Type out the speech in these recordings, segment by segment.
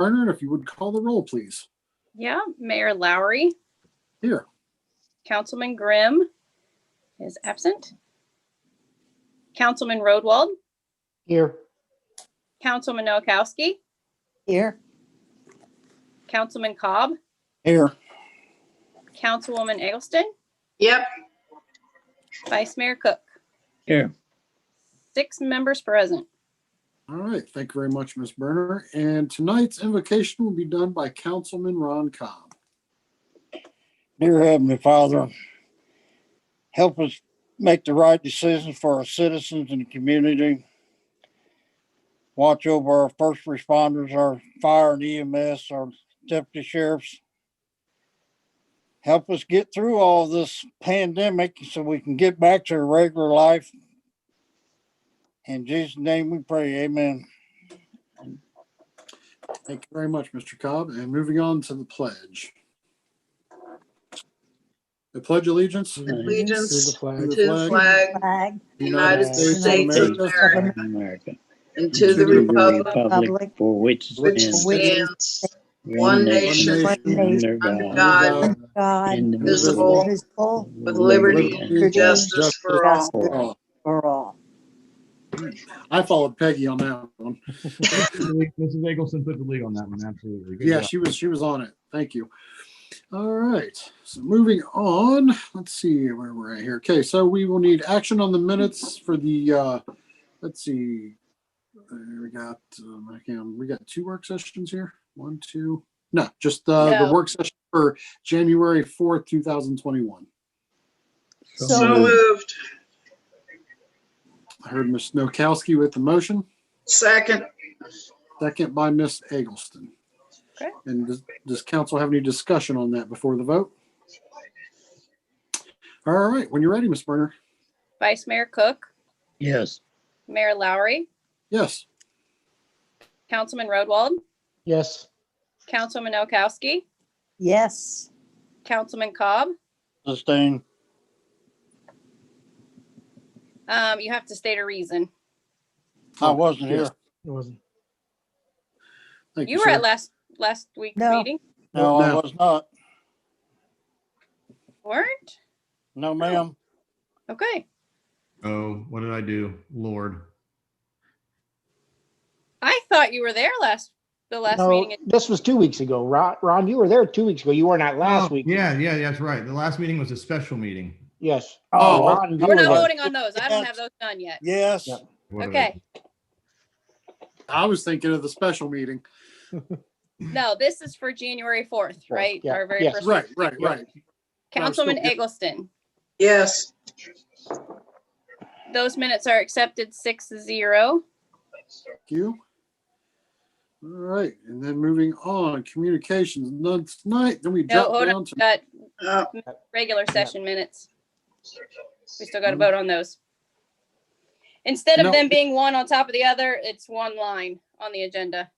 Berner, if you would call the roll, please. Yeah, Mayor Lowry. Here. Councilman Grimm is absent. Councilman Rodwald. Here. Councilman Nowakowski. Here. Councilman Cobb. Here. Councilwoman Eggleston. Yep. Vice Mayor Cook. Here. 6 members present. All right. Thank you very much, Ms. Berner. And tonight's invocation will be done by Councilman Ron Cobb. Dear Heavenly Father, help us make the right decisions for our citizens and the community. Watch over our first responders, our fire and EMS, our deputy sheriffs. Help us get through all this pandemic so we can get back to a regular life. In Jesus' name we pray, amen. Thank you very much, Mr. Cobb. And moving on to the pledge. I pledge allegiance Allegiance To the flag. to the flag, Flag. United States of America, and to the republic For which which stands stands one nation nation, under God, God, indivisible, indivisible, with liberty and and justice for all. all. for all. I followed Peggy on that one. Mrs. Eggleston put the lead on that one. Absolutely. Good Yeah, job. she was on it. Thank you. All right. So moving on, let's see where we're at here. Okay, so we will need action on the minutes for the let's see. We got 2 work sessions here. 1, 2. No, just the No. work session for January 4th, 2021. So moved. I heard Ms. Nowakowski with the motion, Second. second by Ms. Eggleston. Okay. And does council have any discussion on that before the vote? All right, when you're ready, Ms. Berner. Vice Mayor Cook. Yes. Mayor Lowry. Yes. Councilman Rodwald. Yes. Councilman Nowakowski. Yes. Councilman Cobb. Sustain. You have to state a reason. I wasn't here. Yes. It wasn't. Thank You you, were sir. at last week's No. meeting, No, I No. was not. weren't? No, ma'am. Okay. Oh, what did I do? Lord. I thought you were there the last No, meeting. this was 2 weeks ago. Ron, you were there 2 weeks ago. You were not last Oh, week. Yeah, that's right. The last meeting was a special meeting. Yes. Oh, Ron, you We're were not there. voting on those. I don't have those done yet. Yes. Yeah. What did Okay. I was thinking of the special meeting. No, this is for January 4th, right? Yeah. Our very Yes. first. Right. Yeah. Councilman still good. Eggleston. Yes. Those minutes are accepted 6-0. Thank you. All right, and then moving on, communications, none tonight. Then we No, drop hold down on. to Got Uh, regular session minutes. We still got to vote on those. Instead of No. them being one on top of the other, it's one line on the agenda.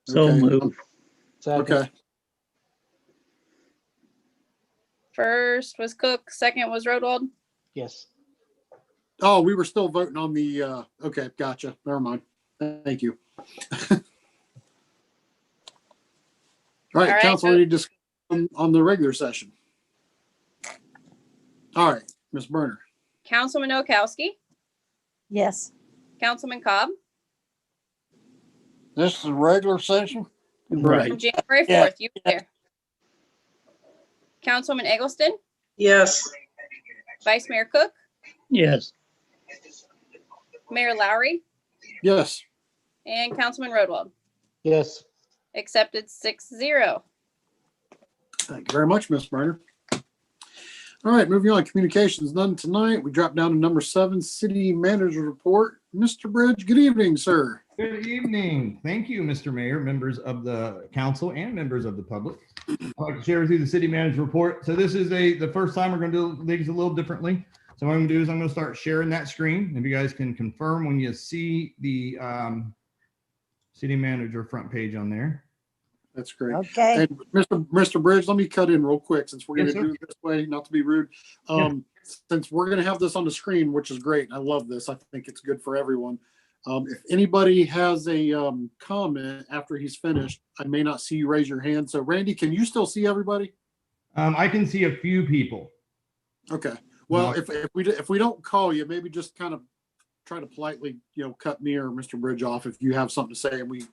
So Okay. moved. Second. Okay. First was Cook, second was Rodwald. Yes. Oh, we were still voting on the. Okay, gotcha. Never mind. Thank you. All right, All right, council, so- any discussion on the regular session? All right, Ms. Berner. Councilman Nowakowski, Yes. Councilman Cobb, This is a regular session? from January Yeah. 4th, you were there. Councilman Eggleston, yes. Vice Mayor Cook, Yes. Mayor Lowry, Yes. and Councilman Rodwald. Yes. Accepted 6-0. Thank you very much, Ms. Berner. All right, moving on. Communications, none tonight. We drop down to number 7, city manager report. Mr. Bridge, good evening, sir. Good evening. Thank you, Mr. Mayor, members of the council, and members of the public. I'd like to share with you the city manager report. So this is the first time we're going to do things a little differently. So what I'm going to do is I'm going to start sharing that screen. If you guys can confirm when you see the city manager front page on there. That's great. Okay. And Mr. Bridge, let me cut in real quick since we're Yes, going to do it this way, not to be rude. Since we're going to have this on the screen, which is great, and I love this. I think it's good for everyone. If anybody has a comment after he's finished, I may not see you raise your hand. So Randy, can you still see everybody? I can see a few people. Okay. Well, No. if we don't call you, maybe just kind of try to politely, cut me or Mr. Bridge off if you have something to say and we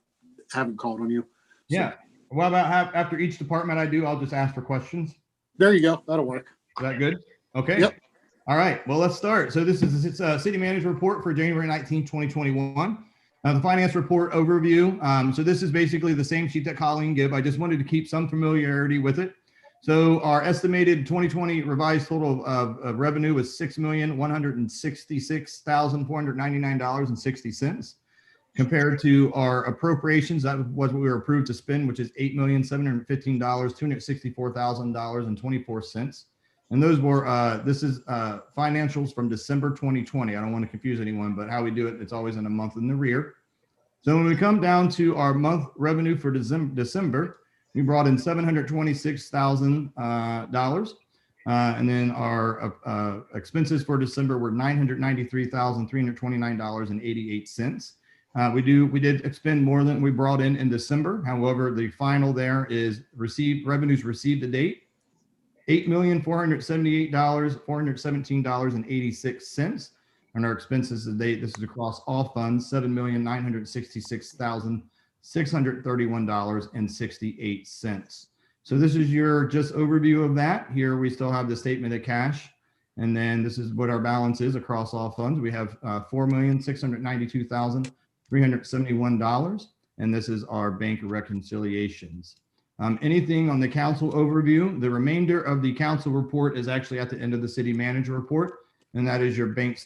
haven't called on you. So, Yeah. What about after each department I do, I'll just ask for questions. there you go. That'll work. Is that good? Okay. Yep. All right. Well, let's start. So this is a city manager report for January 19, 2021. The finance report overview. So this is basically the same sheet that Colleen gave. I just wanted to keep some familiarity with it. So our estimated 2020 revised total of revenue was $6,166,499.60 compared to our appropriations. That was what we were approved to spend, which is $8,715,264,000.24. And those were, this is financials from December 2020. I don't want to confuse anyone, but how we do it, it's always in a month in the rear. So when we come down to our month revenue for December, we brought in $726,000. And then our expenses for December were $993,329.88. We did expend more than we brought in December. However, the final there is revenues received to date, $8,478,417.86. And our expenses to date, this is across all funds, $7,966,631.68. So this is your just overview of that. Here we still have the statement of cash. And then this is what our balance is across all funds. We have $4,692,371. And this is our bank reconciliations. Anything on the council overview? The remainder of the council report is actually at the end of the city manager report. And that is your bank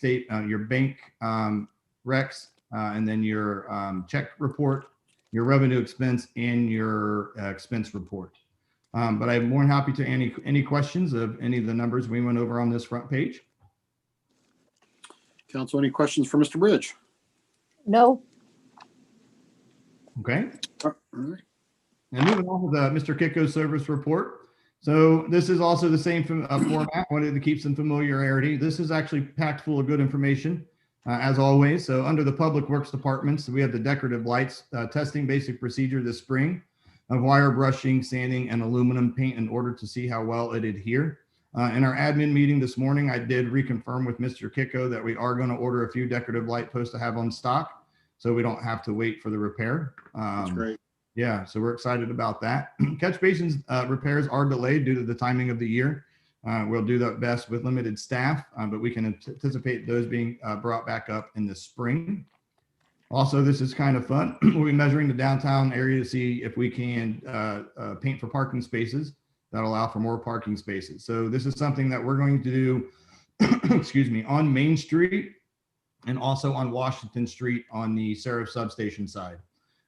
recs, and then your check report, your revenue expense, and your expense report. But I'm more than happy to any questions of any of the numbers we went over on this front page. Council, any questions for Mr. Bridge? No. Okay. All right. And moving on to Mr. Kicko's service report. So this is also the same format. Wanted to keep some familiarity. This is actually packed full of good information, as always. So under the Public Works Department, so we have the decorative lights testing basic procedure this spring of wire brushing, sanding, and aluminum paint in order to see how well it adhere. In our admin meeting this morning, I did reconfirm with Mr. Kicko that we are going to order a few decorative light posts to have on stock, so we don't have to wait for the repair. That's great. Yeah, so we're excited about that. Catch basins repairs are delayed due to the timing of the year. We'll do that best with limited staff, but we can anticipate those being brought back up in the spring. Also, this is kind of fun. We'll be measuring the downtown area to see if we can paint for parking spaces that allow for more parking spaces. So this is something that we're going to do, excuse me, on Main Street and also on Washington Street on the Seraph substation side.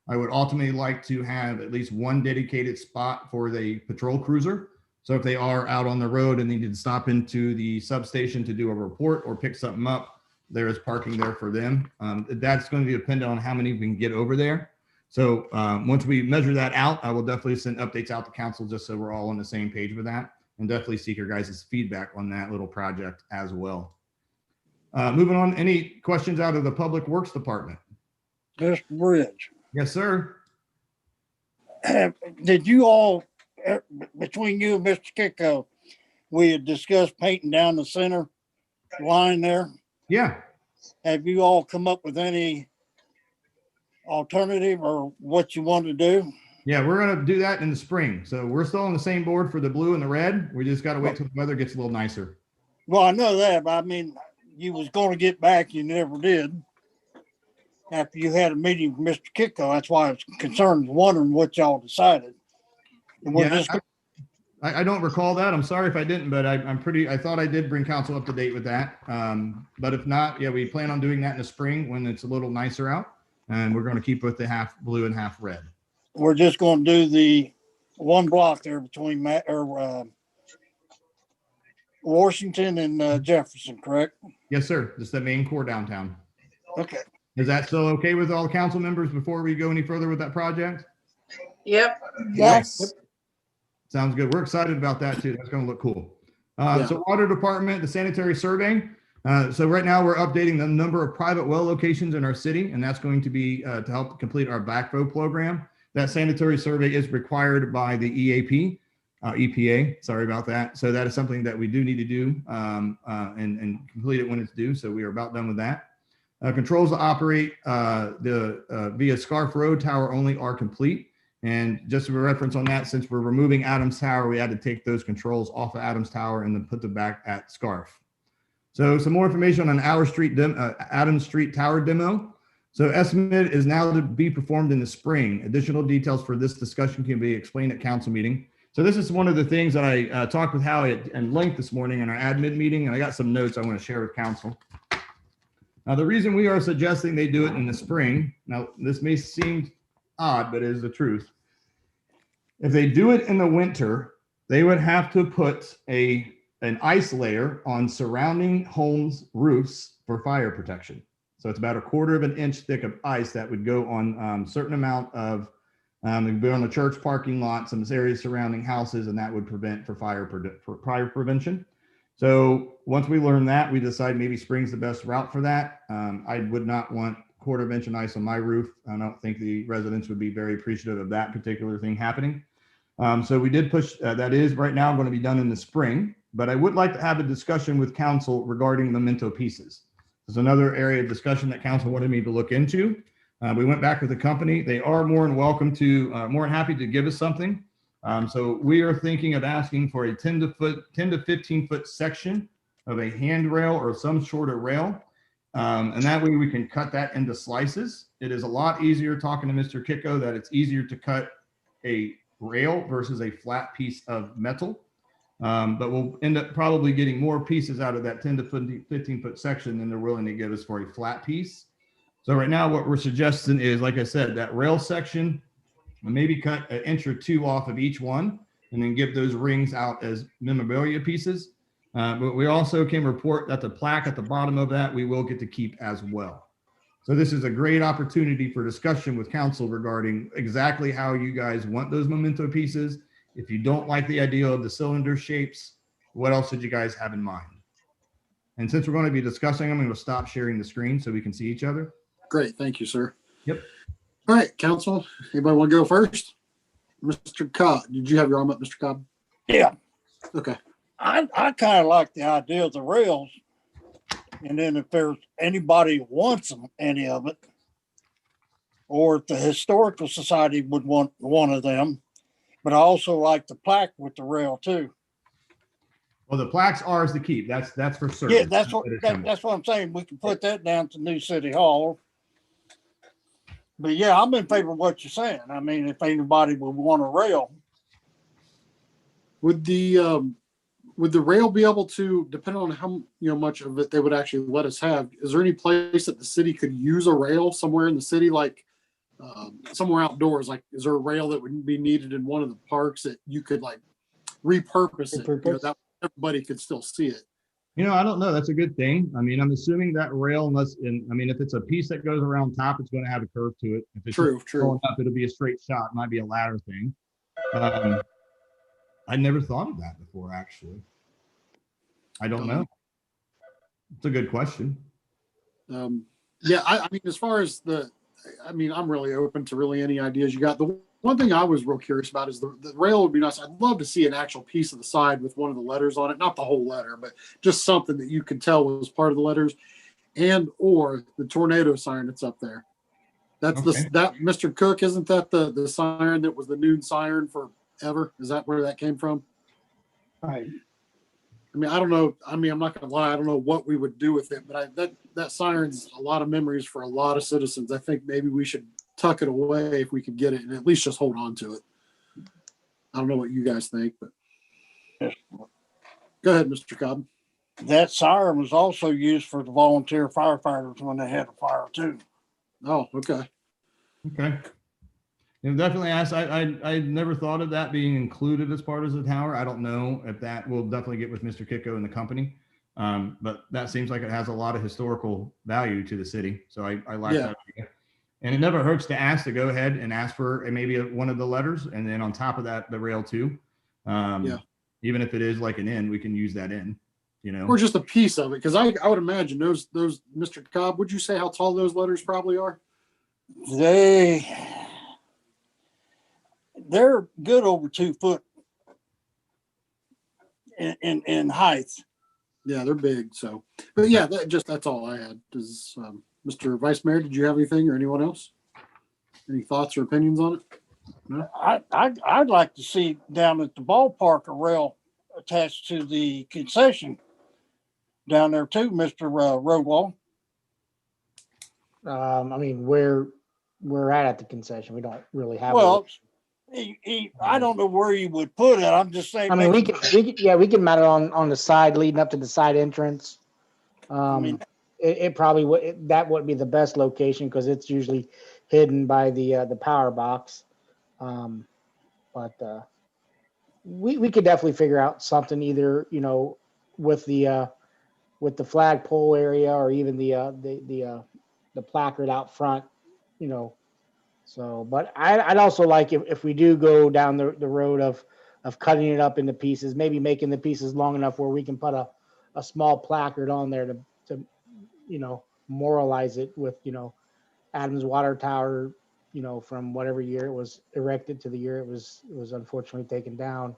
I would ultimately like to have at least one dedicated spot for the patrol cruiser. So if they are out on the road and they need to stop into the substation to do a report or pick something up, there is parking there for them. That's going to be dependent on how many we can get over there. So once we measure that out, I will definitely send updates out to council just so we're all on the same page with that, and definitely seek your guys' feedback on that little project as well. Moving on, any questions out of the Public Works Department? Mr. Bridge, Yes, sir. did you all, between you and Mr. Kicko, we had discussed painting down the center line there? Yeah. Have you all come up with any alternative or what you want to do? Yeah, we're going to do that in the spring. So we're still on the same board for the blue and the red. We just got to wait till the weather gets a little nicer. Well, I know that, but I mean, you was going to get back, you never did. After you had a meeting with Mr. Kicko, that's why I was concerned, wondering what y'all decided. And we're Yeah, just, I don't recall that. I'm sorry if I didn't, but I thought I did bring council up to date with that. But if not, yeah, we plan on doing that in the spring when it's a little nicer out, and we're going to keep with the half blue and half red. we're just going to do the one block there between Washington and Jefferson, correct? Yes, sir. Just the main core downtown. Okay. Is that still okay with all the council members before we go any further with that project? Yep. Yes. Sounds good. We're excited about that too. That's going to look cool. Yeah. So water department, the sanitary survey. So right now we're updating the number of private well locations in our city, and that's going to be to help complete our backflow program. That sanitary survey is required by the EPA. Sorry about that. So that is something that we do need to do and complete it when it's due. So we are about done with that. Controls to operate via Scarf Road Tower only are complete. And just for reference on that, since we're removing Adams Tower, we had to take those controls off of Adams Tower and then put them back at Scarf. So some more information on Adams Street Tower demo. So estimate is now to be performed in the spring. Additional details for this discussion can be explained at council meeting. So this is one of the things that I talked with Howie at length this morning in our admin meeting, and I got some notes I want to share with council. Now, the reason we are suggesting they do it in the spring, now this may seem odd, but it is the truth. If they do it in the winter, they would have to put an ice layer on surrounding homes' roofs for fire protection. So it's about 1/4 of an inch thick of ice that would go on certain amount of, it would be on the church parking lot, some areas surrounding houses, and that would prevent for fire prevention. So once we learn that, we decide maybe spring's the best route for that. I would not want 1/4 of an inch of ice on my roof. I don't think the residents would be very appreciative of that particular thing happening. So we did push, that is right now going to be done in the spring, but I would like to have a discussion with council regarding memento pieces. There's another area of discussion that council wanted me to look into. We went back with the company. They are more than welcome to, more than happy to give us something. So we are thinking of asking for a 10 to 15 foot section of a handrail or some sort of rail. And that way we can cut that into slices. It is a lot easier, talking to Mr. Kicko, that it's easier to cut a rail versus a flat piece of metal. But we'll end up probably getting more pieces out of that 10 to 15 foot section than they're willing to give us for a flat piece. So right now what we're suggesting is, like I said, that rail section, maybe cut 1 inch or 2 off of each one and then give those rings out as memorabilia pieces. But we also can report that the plaque at the bottom of that, we will get to keep as well. So this is a great opportunity for discussion with council regarding exactly how you guys want those memento pieces. If you don't like the idea of the cylinder shapes, what else did you guys have in mind? And since we're going to be discussing, I'm going to stop sharing the screen so we can see each other. Great. Thank you, sir. Yep. All right, council. Anybody want to go first? Mr. Cobb, did you have your arm up, Mr. Cobb? Yeah, Okay. I kind of like the idea of the rails. And then if there's anybody who wants them, any of it, or if the Historical Society would want one of them, but I also like the plaque with the rail too. Well, the plaque's ours to keep. That's for certain. Yeah, that's what I'm saying. We can put that down to New City Hall. But yeah, I'm in favor of what you're saying. I mean, if anybody would want a rail. Would the rail be able to, depending on how much of it they would actually let us have, is there any place that the city could use a rail somewhere in the city, like somewhere outdoors? Like, is there a rail that would be needed in one of the parks that you could like repurpose it? That everybody could still see it. I don't know. That's a good thing. I mean, I'm assuming that rail if it's a piece that goes around top, it's going to have a curve to it. If it's True. going up, it'll be a straight shot. It might be a ladder thing. I never thought of that before, actually. I don't know. It's a good question. Yeah, I mean, as far as I'm really open to really any ideas you got. The one thing I was real curious about is the rail would be nice. I'd love to see an actual piece of the side with one of the letters on it, not the whole letter, but just something that you could tell was part of the letters, and or the tornado siren that's up there. That's Okay. that Mr. Cook, isn't that the siren that was the noon siren forever? Is that where that came from? Right. I mean, I don't know. I mean, I'm not going to lie. I don't know what we would do with it, but that siren's a lot of memories for a lot of citizens. I think maybe we should tuck it away if we could get it and at least just hold on to it. I don't know what you guys think, but go ahead, Mr. Cobb. That siren was also used for the volunteer firefighters when they had a fire too. Oh, okay. Okay. Definitely ask. I never thought of that being included as part of the tower. I don't know if that will definitely get with Mr. Kicko and the company. But that seems like it has a lot of historical value to the city. So I like that idea. And it never hurts to ask, to go ahead and ask for maybe one of the letters. And then on top of that, the rail too. Even if it is like an N, we can use that in. you know. Or just a piece of it, because I would imagine those Mr. Cobb, would you say how tall those letters probably are? They're good over 2 foot in height. Yeah, they're big. So, but yeah, that's all I had. Does Mr. Vice Mayor, did you have anything or anyone else? Any thoughts or opinions on it? No? I'd like to see down at the ballpark a rail attached to the concession down there too, Mr. Roadwall. I mean, we're at the concession. We don't really have. Well, I don't know where you would put it. I'm just saying. I mean, we can mount it on the side leading up to the side entrance. I mean, It probably would, that wouldn't be the best location because it's usually hidden by the power box. But we could definitely figure out something either, you know, with the flagpole area or even the placard out front, you know. So, but I'd also like if we do go down the road of cutting it up into pieces, maybe making the pieces long enough where we can put a small placard on there to you know, memorialize it with, you know, Adams Water Tower, you know, from whatever year it was erected to the year it was unfortunately taken down.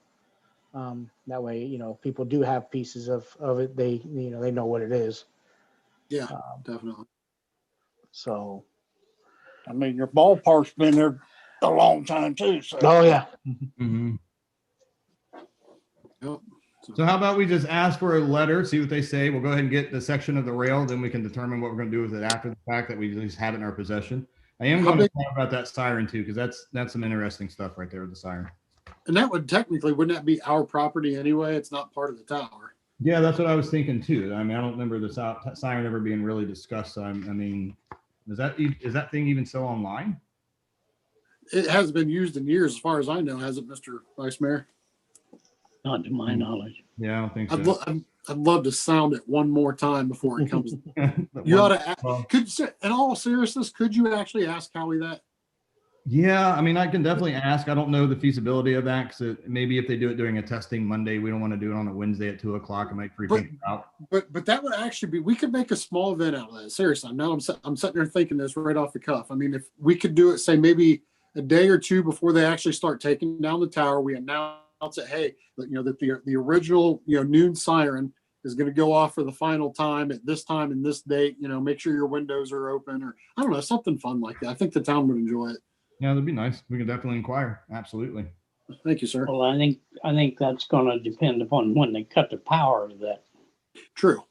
That way, you know, people do have pieces of it. They know what it is. Yeah, definitely. So. I mean, your ballpark's been there a long time too. So. Oh yeah. Mm-hmm. Yep. So how about we just ask for a letter, see what they say. We'll go ahead and get the section of the rail, then we can determine what we're going to do with it after the fact that we at least have it in our possession. I am going to talk about that siren too, because that's some interesting stuff right there with the siren. And that would technically, wouldn't that be our property anyway? It's not part of the tower. Yeah, that's what I was thinking too. I mean, I don't remember the siren ever being really discussed. So I mean, is that thing even still online? It hasn't been used in years, as far as I know, has it, Mr. Vice Mayor? Not to my knowledge. Yeah, I don't think so. I'd love to sound it one more time before it comes. You ought to. In all seriousness, could you actually ask Howie that? Yeah, I mean, I can definitely ask. I don't know the feasibility of that because maybe if they do it during a testing Monday, we don't want to do it on a Wednesday at 2:00 and make free people out. But that would actually be. We could make a small event out of that. Seriously, now I'm sitting there thinking this right off the cuff. I mean, if we could do it, say maybe a day or two before they actually start taking down the tower, we announce it. Hey, you know that the original noon siren is going to go off for the final time at this time and this date. You know, make sure your windows are open, or I don't know, something fun like that. I think the town would enjoy it. Yeah, that'd be nice. We can definitely inquire. Absolutely. Thank you, sir. Well, I think that's going to depend upon when they cut the power to that. True.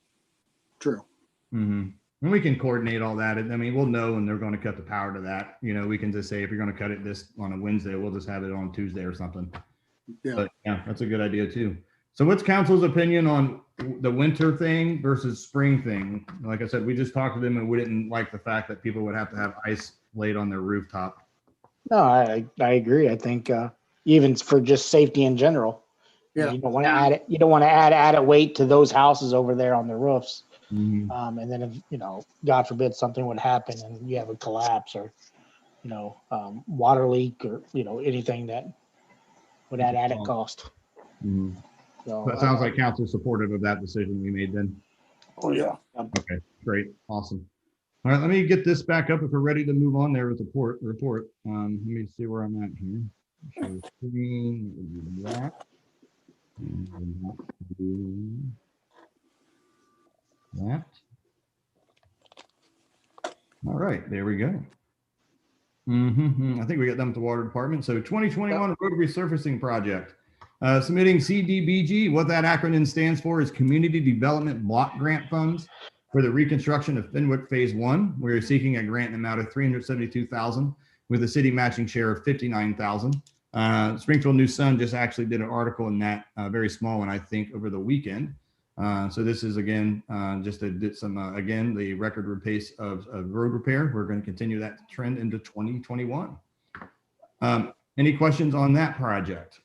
Mm-hmm. And we can coordinate all that. I mean, we'll know when they're going to cut the power to that. You know, we can just say if you're going to cut it this on a Wednesday, we'll just have it on Tuesday or something. Yeah. But yeah, that's a good idea too. So what's council's opinion on the winter thing versus spring thing? Like I said, we just talked to them and we didn't like the fact that people would have to have ice laid on their rooftop. No, I agree. I think even for just safety in general, Yeah. you don't want to add it. You don't want to add added weight to those houses over there on the roofs. Mm-hmm. And then if God forbid something would happen and you have a collapse or water leak or anything that would add added cost. Mm-hmm. So That sounds like council's supportive of that decision we made then. Oh yeah. Okay, great, awesome. All right, let me get this back up if we're ready to move on there with the report. Let me see where I'm at here. Share the screen, do that. And do that. All right, there we go. I think we got done with the water department. So 2021 road resurfacing project. Submitting CDBG. What that acronym stands for is Community Development Block Grant Funds for the reconstruction of Fenwick Phase 1. We're seeking a grant amount of $372,000 with a city matching share of $59,000. Springfield News Sun just actually did an article in that, very small one, I think, over the weekend. So this is again just again the record pace of road repair. We're going to continue that trend into 2021. Any questions on that project?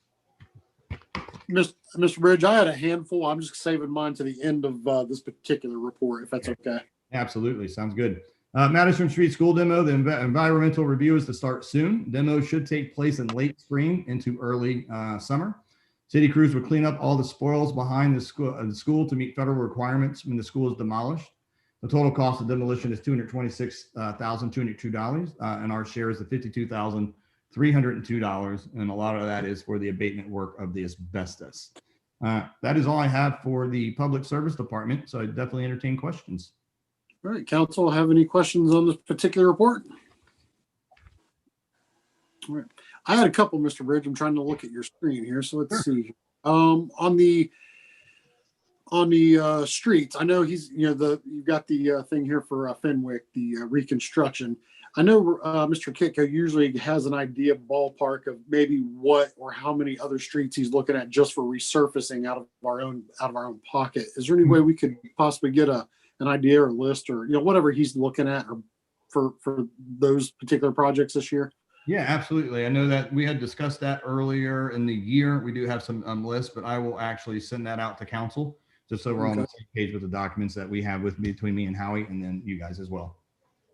Mr. Bridge, I had a handful. I'm just saving mine to the end of this particular report, if that's okay. Absolutely, sounds good. Madison Street School demo. The environmental review is to start soon. Demo should take place in late spring into early summer. City crews will clean up all the spoils behind the school to meet federal requirements when the school is demolished. The total cost of demolition is $226,202, and our share is the $52,302, and a lot of that is for the abatement work of the asbestos. That is all I have for the Public Service Department, so I definitely entertain questions. All right, council, have any questions on this particular report? All right. I had a couple, Mr. Bridge. I'm trying to look at your screen here, so let's see. On the streets, I know you've got the thing here for Fenwick, the reconstruction. I know Mr. Kitco usually has an idea ballpark of maybe what or how many other streets he's looking at just for resurfacing out of our own pocket. Is there any way we could possibly get an idea or list or whatever he's looking at or for those particular projects this year? Yeah, absolutely. I know that we had discussed that earlier in the year. We do have some lists, but I will actually send that out to council just so we're on the same page with the documents that we have between me and Howie, and then you guys as well.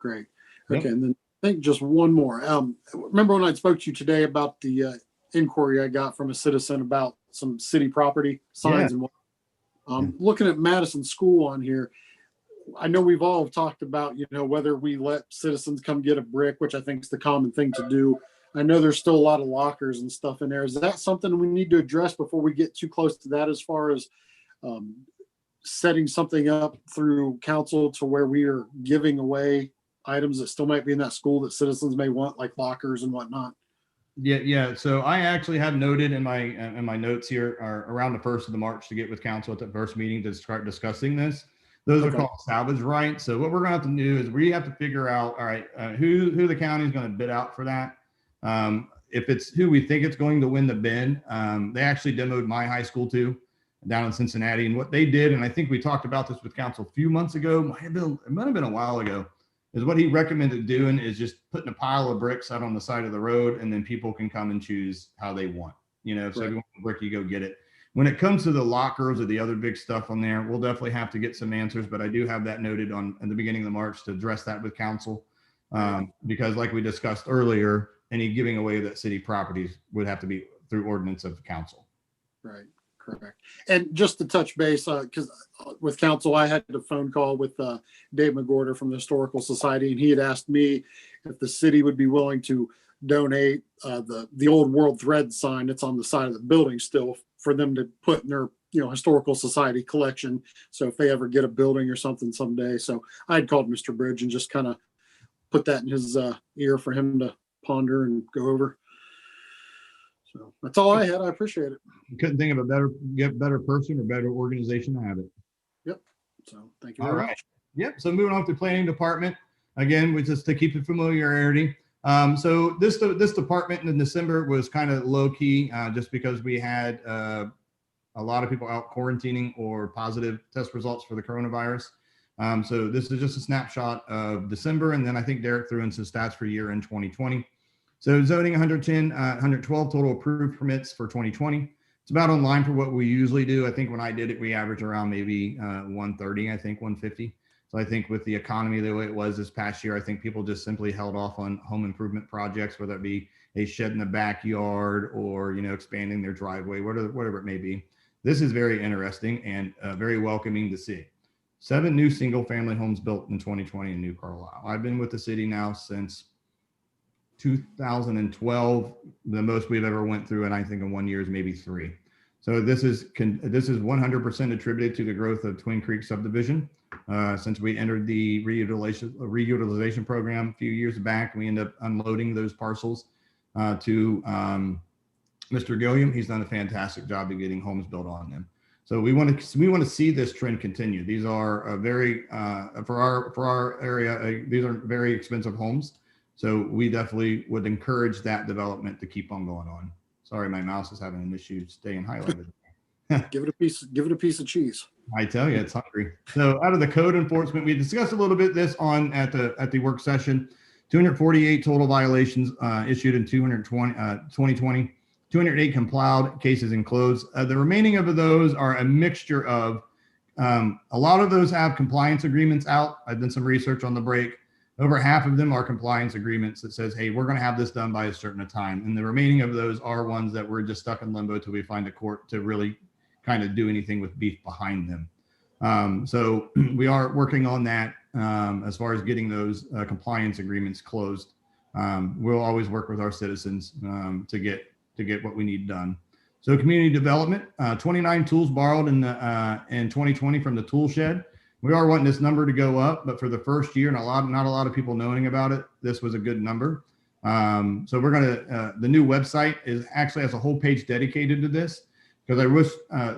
Great. Okay, and then I think just one more. Remember when I spoke to you today about the inquiry I got from a citizen about some city property signs and what? Looking at Madison School on here, I know we've all talked about, whether we let citizens come get a brick, which I think is the common thing to do. I know there's still a lot of lockers and stuff in there. Is that something we need to address before we get too close to that, as far as setting something up through council to where we are giving away items that still might be in that school that citizens may want, like lockers and whatnot? Yeah. So I actually have noted in my notes here around the 1st of the March to get with council at the first meeting to start discussing this. Those are called salvage rights. So what we're going to have to do is we have to figure out, all right, who the county is going to bid out for that. If it's who we think it's going to win the bid, they actually demoed my high school too, down in Cincinnati. And what they did, and I think we talked about this with council a few months ago, it might have been a while ago, is what he recommended doing is just putting a pile of bricks out on the side of the road, and then people can come and choose how they want. If you want a brick, you go get it. When it comes to the lockers or the other big stuff on there, we'll definitely have to get some answers, but I do have that noted in the beginning of the March to address that with council. Because like we discussed earlier, any giving away of that city properties would have to be through ordinance of council. Right. Correct. And just to touch base, because with council, I had a phone call with Dave McGorder from the Historical Society, and he had asked me if the city would be willing to donate the old World Thread sign that's on the side of the building still for them to put in their Historical Society collection. So if they ever get a building or something someday. So I had called Mr. Bridge and just kind of put that in his ear for him to ponder and go over. So that's all I had. I appreciate it. Couldn't think of a better person or better organization to have it. Yep. So thank you very much. Yep. So moving on to planning department again, with just to keep it familiarity. So this department in December was kind of low key, just because we had a lot of people out quarantining or positive test results for the coronavirus. So this is just a snapshot of December, and then I think Derek threw in some stats for year in 2020. So zoning 112 total approved permits for 2020. It's about on line for what we usually do. I think when I did it, we averaged around maybe 130, I think 150. So I think with the economy the way it was this past year, I think people just simply held off on home improvement projects, whether it be a shed in the backyard or, expanding their driveway, whatever it may be. This is very interesting and very welcoming to see. 7 new single family homes built in 2020 in New Carlisle. I've been with the city now since 2012. The most we've ever went through, and I think in 1 year is maybe 3. So this is 100% attributed to the growth of Twin Creek subdivision. Since we entered the reutilization program a few years back, we ended up unloading those parcels to Mr. Gilliam. He's done a fantastic job of getting homes built on them. So we want to see this trend continue. These are very for our area. These are very expensive homes. So we definitely would encourage that development to keep on going on. Sorry, my mouse is having an issue staying highlighted. Give it a piece of cheese. I tell you, it's hungry. So out of the code enforcement, we discussed a little bit this at the work session. 248 total violations issued in 2020. 208 complied cases enclosed. The remaining of those are a mixture of a lot of those have compliance agreements out. I've done some research on the break. Over half of them are compliance agreements that says, hey, we're going to have this done by a certain time. And the remaining of those are ones that we're just stuck in limbo till we find a court to really kind of do anything with beef behind them. So we are working on that as far as getting those compliance agreements closed. We'll always work with our citizens to get what we need done. So community development, 29 tools borrowed in 2020 from the tool shed. We are wanting this number to go up, but for the first year and not a lot of people knowing about it, this was a good number. So we're gonna, the new website actually has a whole page dedicated to this, because I wish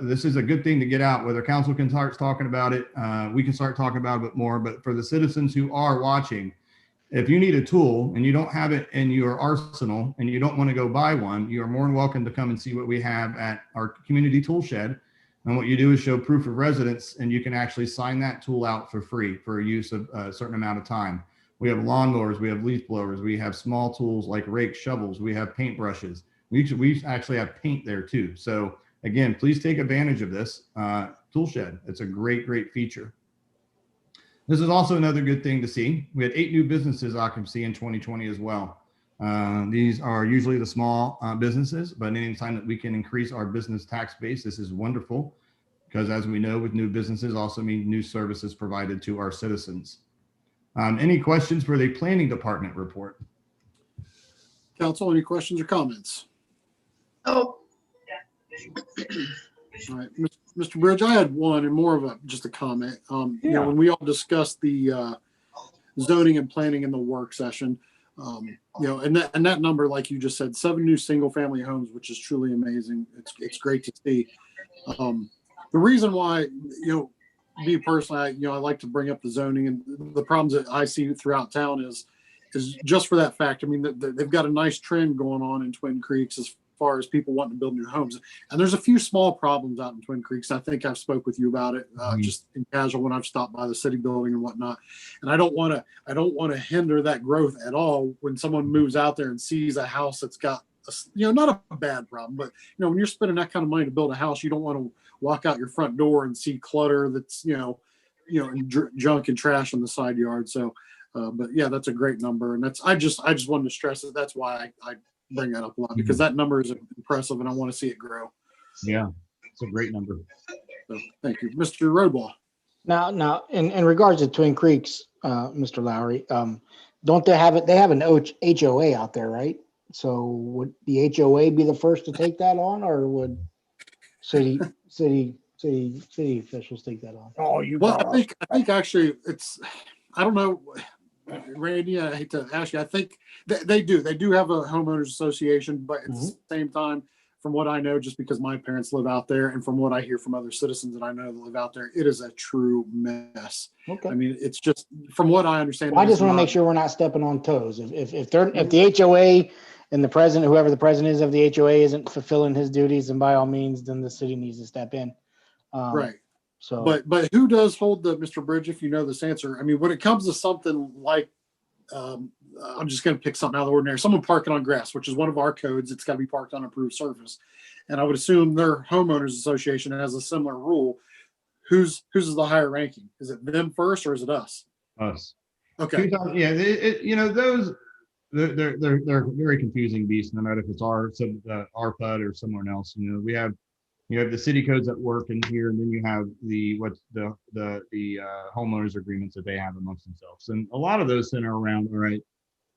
this is a good thing to get out, whether council can start talking about it, we can start talking about it more, but for the citizens who are watching, if you need a tool and you don't have it in your arsenal and you don't want to go buy one, you are more than welcome to come and see what we have at our community tool shed. And what you do is show proof of residence, and you can actually sign that tool out for free for use of a certain amount of time. We have lawnmowers, we have leaf blowers, we have small tools like rakes, shovels, we have paint brushes. We actually have paint there too. So again, please take advantage of this tool shed. It's a great, great feature. This is also another good thing to see. We had 8 new businesses occupancy in 2020 as well. These are usually the small businesses, but anytime that we can increase our business tax base, this is wonderful, because as we know, with new businesses also means new services provided to our citizens. Any questions for the planning department report? Council, any questions or comments? Oh, All right, Mr. Bridge, I had one and more of just a comment. You know, when we all discussed the zoning and planning in the work session, you know, and that number, like you just said, 7 new single family homes, which is truly amazing. It's great to see. The reason why, you know, me personally, I like to bring up the zoning and the problems that I see throughout town is just for that fact. I mean, they've got a nice trend going on in Twin Creeks as far as people wanting to build new homes. And there's a few small problems out in Twin Creeks. I think I've spoke with you about it just in casual when I've stopped by the city building and whatnot. And I don't want to hinder that growth at all when someone moves out there and sees a house that's got not a bad problem, but when you're spending that kind of money to build a house, you don't want to walk out your front door and see clutter that's and junk and trash on the side yard. So but yeah, that's a great number, and I just wanted to stress that. That's why I bring that up a lot, because that number is impressive and I want to see it grow. Yeah, it's a great number. So thank you, Mr. Roadwall. Now, in regards to Twin Creeks, Mr. Lowry, don't they have it? They have an HOA out there, right? So would the HOA be the first to take that on, or would city officials take that on? Oh, you Well, I think actually I don't know, Randy, I hate to ask you. I think they do have a homeowners association, but at the same time, from what I know, just because my parents live out there and from what I hear from other citizens that I know that live out there, it is a true mess. Okay. I mean, it's just, from what I understand. Well, I just want to make sure we're not stepping on toes. If the HOA and the president, whoever the president is of the HOA, isn't fulfilling his duties, then by all means, then the city needs to step in. Right. So, but who does hold Mr. Bridge, if you know this answer? I mean, when it comes to something like, I'm just going to pick something out of the ordinary. Someone parking on grass, which is one of our codes. It's got to be parked on approved surface. And I would assume their homeowners association has a similar rule. Who's the higher ranking? Is it them first or is it us? Us. Okay. Yeah, those they're very confusing beasts. No matter if it's our PUD or someone else. We have the city codes that work in here, and then you have the homeowners agreements that they have amongst themselves. And a lot of those center around, all right,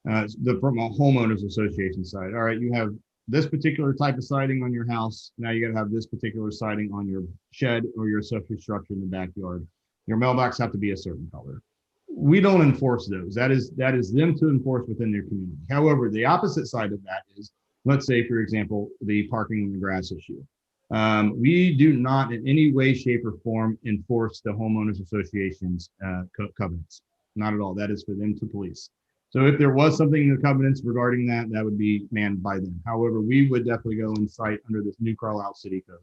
from a homeowners association side. All right, you have this particular type of siding on your house. Now you got to have this particular siding on your shed or your accessory structure in the backyard. Your mailbox have to be a certain color. We don't enforce those. That is them to enforce within their community. However, the opposite side of that is, let's say, for example, the parking on the grass issue. We do not in any way, shape, or form enforce the homeowners association's covenants. Not at all. That is for them to police. So if there was something in the covenants regarding that, that would be manned by them. However, we would definitely go and cite under this new Carlisle City Code.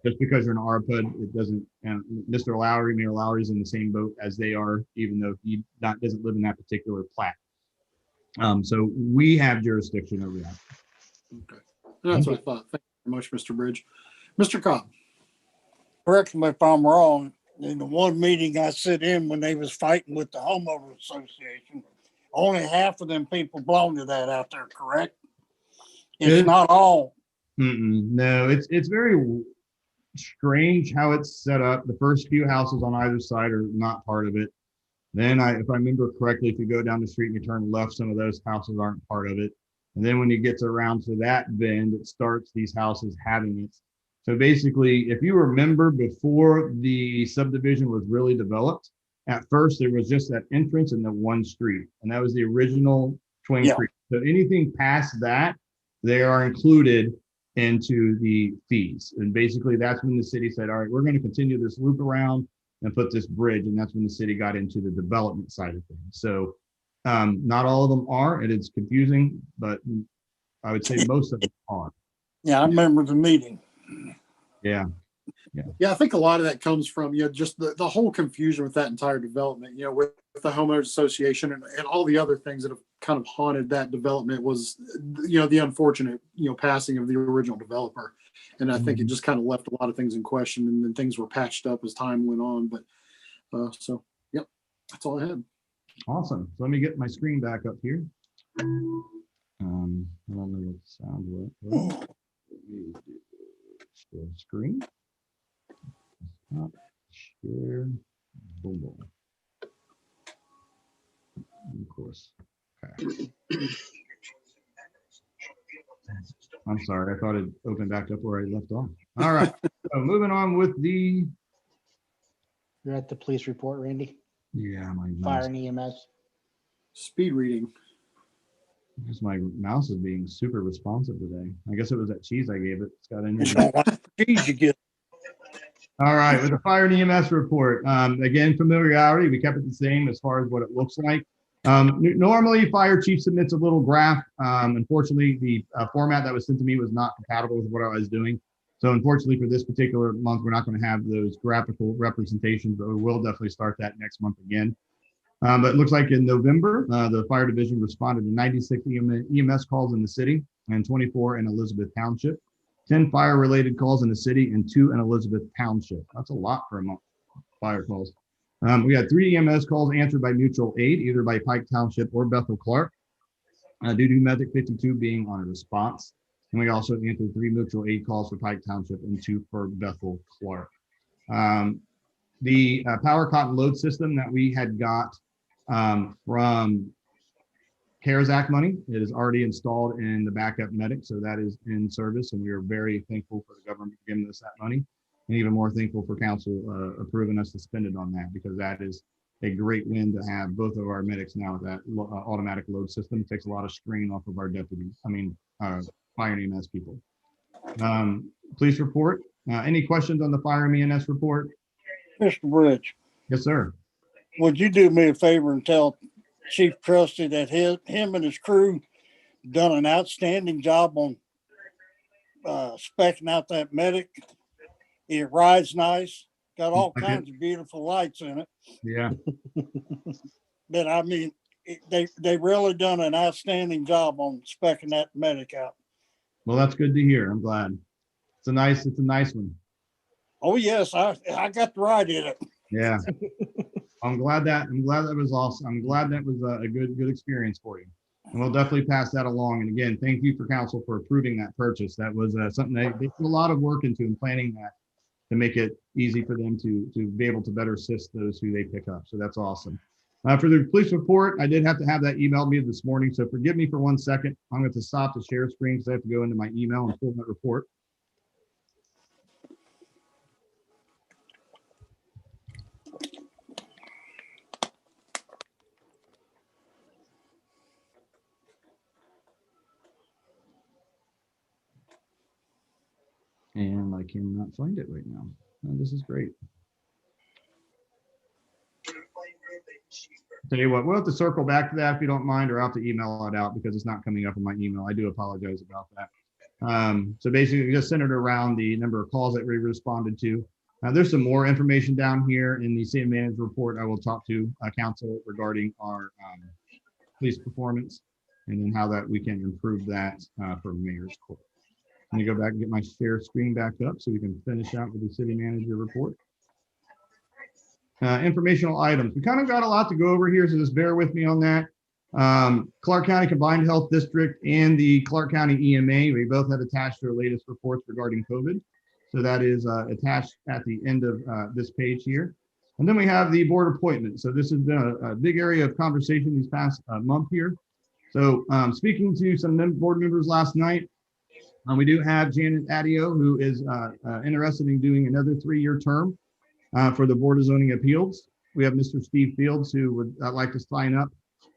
Just because you're an RPUD, it doesn't. And Mr. Lowry, Mayor Lowry, is in the same boat as they are, even though he doesn't live in that particular plat. So we have jurisdiction over that. Okay. That's what I thought. Thank you very much, Mr. Bridge. Mr. Cobb. Correct me if I'm wrong. in the one meeting I sit in when they was fighting with the homeowners association, only half of them people belong to that out there, correct? It's It- not all. No, it's very strange how it's set up. The first few houses on either side are not part of it. Then if I remember correctly, if you go down the street and you turn left, some of those houses aren't part of it. And then when you get around to that bend, it starts these houses having it. So basically, if you remember before the subdivision was really developed, at first there was just that entrance and the one street, and that was the original Twin Yeah. Creek. So anything past that, they are included into the fees. And basically that's when the city said, all right, we're going to continue this loop around and put this bridge. And that's when the city got into the development side of things. So not all of them are, and it's confusing, but I would say most of them are. Yeah, I remember the meeting. Yeah. Yeah, I think a lot of that comes from, just the whole confusion with that entire development, with the homeowners association and all the other things that have kind of haunted that development was, the unfortunate, passing of the original developer. And I think it just kind of left a lot of things in question, and then things were patched up as time went on. But so, yep, that's all I had. Awesome. So let me get my screen back up here. I don't know what the sound was. Let me do share screen. Stop, share, boom, boom. And of course. Okay. I'm sorry, I thought it opened back up where I left off. All right. So moving on with the You're at the police report, Randy. my Fire mouse. and EMS. Speed reading. Because my mouse is being super responsive today. I guess it was that cheese I gave it. It's got in It's here. all like cheese you get. All right, with the fire and EMS report, again, familiarity, we kept it the same as far as what it looks like. Normally, fire chief submits a little graph. Unfortunately, the format that was sent to me was not compatible with what I was doing. So unfortunately, for this particular month, we're not going to have those graphical representations, but we will definitely start that next month again. But it looks like in November, the fire division responded to 96 EMS calls in the city and 24 in Elizabeth Township. 10 fire-related calls in the city and 2 in Elizabeth Township. That's a lot for a month, fire calls. We had 3 EMS calls answered by mutual aid, either by Pike Township or Bethel Clark, due to Medic 52 being on a response. And we also answered 3 mutual aid calls for Pike Township and 2 for Bethel Clark. The power cotton load system that we had got from CARES Act money. It is already installed in the backup medic, so that is in service, and we are very thankful for the government giving us that money, and even more thankful for council approving us to spend it on that, because that is a great win to have both of our medics now with that automatic load system. It takes a lot of strain off of our deputies, fire and EMS people. Police report. Any questions on the fire and EMS report? Mr. Bridge, Yes, sir. would you do me a favor and tell Chief Trusty that him and his crew done an outstanding job on specking out that medic. It rides nice, got all kinds of beautiful lights in it. Yeah. But I mean, they really done an outstanding job on specking that medic out. Well, that's good to hear. I'm glad. It's a nice one. Oh yes, I got to ride in it. Yeah. I'm glad that was awesome. I'm glad that was a good experience for you. And we'll definitely pass that along. And again, thank you for council for approving that purchase. That was something they put a lot of work into in planning that to make it easy for them to be able to better assist those who they pick up. So that's awesome. For the police report, I did have to have that emailed me this morning. So forgive me for 1 second. I'm going to stop the share screen because I have to go into my email and pull that report. And I cannot find it right now. Oh, this is great. Tell you what, we'll have to circle back to that if you don't mind, or I'll have to email it out because it's not coming up in my email. I do apologize about that. So basically just centered around the number of calls that we responded to. There's some more information down here in the city manager report. I will talk to council regarding our police performance and then how that we can improve that for mayor's court. Let me go back and get my share screen back up so we can finish out with the city manager report. Informational items. We kind of got a lot to go over here, so just bear with me on that. Clark County Combined Health District and the Clark County EMA, we both have attached their latest reports regarding COVID. So that is attached at the end of this page here. And then we have the board appointment. So this has been a big area of conversation these past month here. So speaking to some board members last night, we do have Janet Adio, who is interested in doing another 3-year term for the Board of Zoning Appeals. We have Mr. Steve Fields, who would like to sign up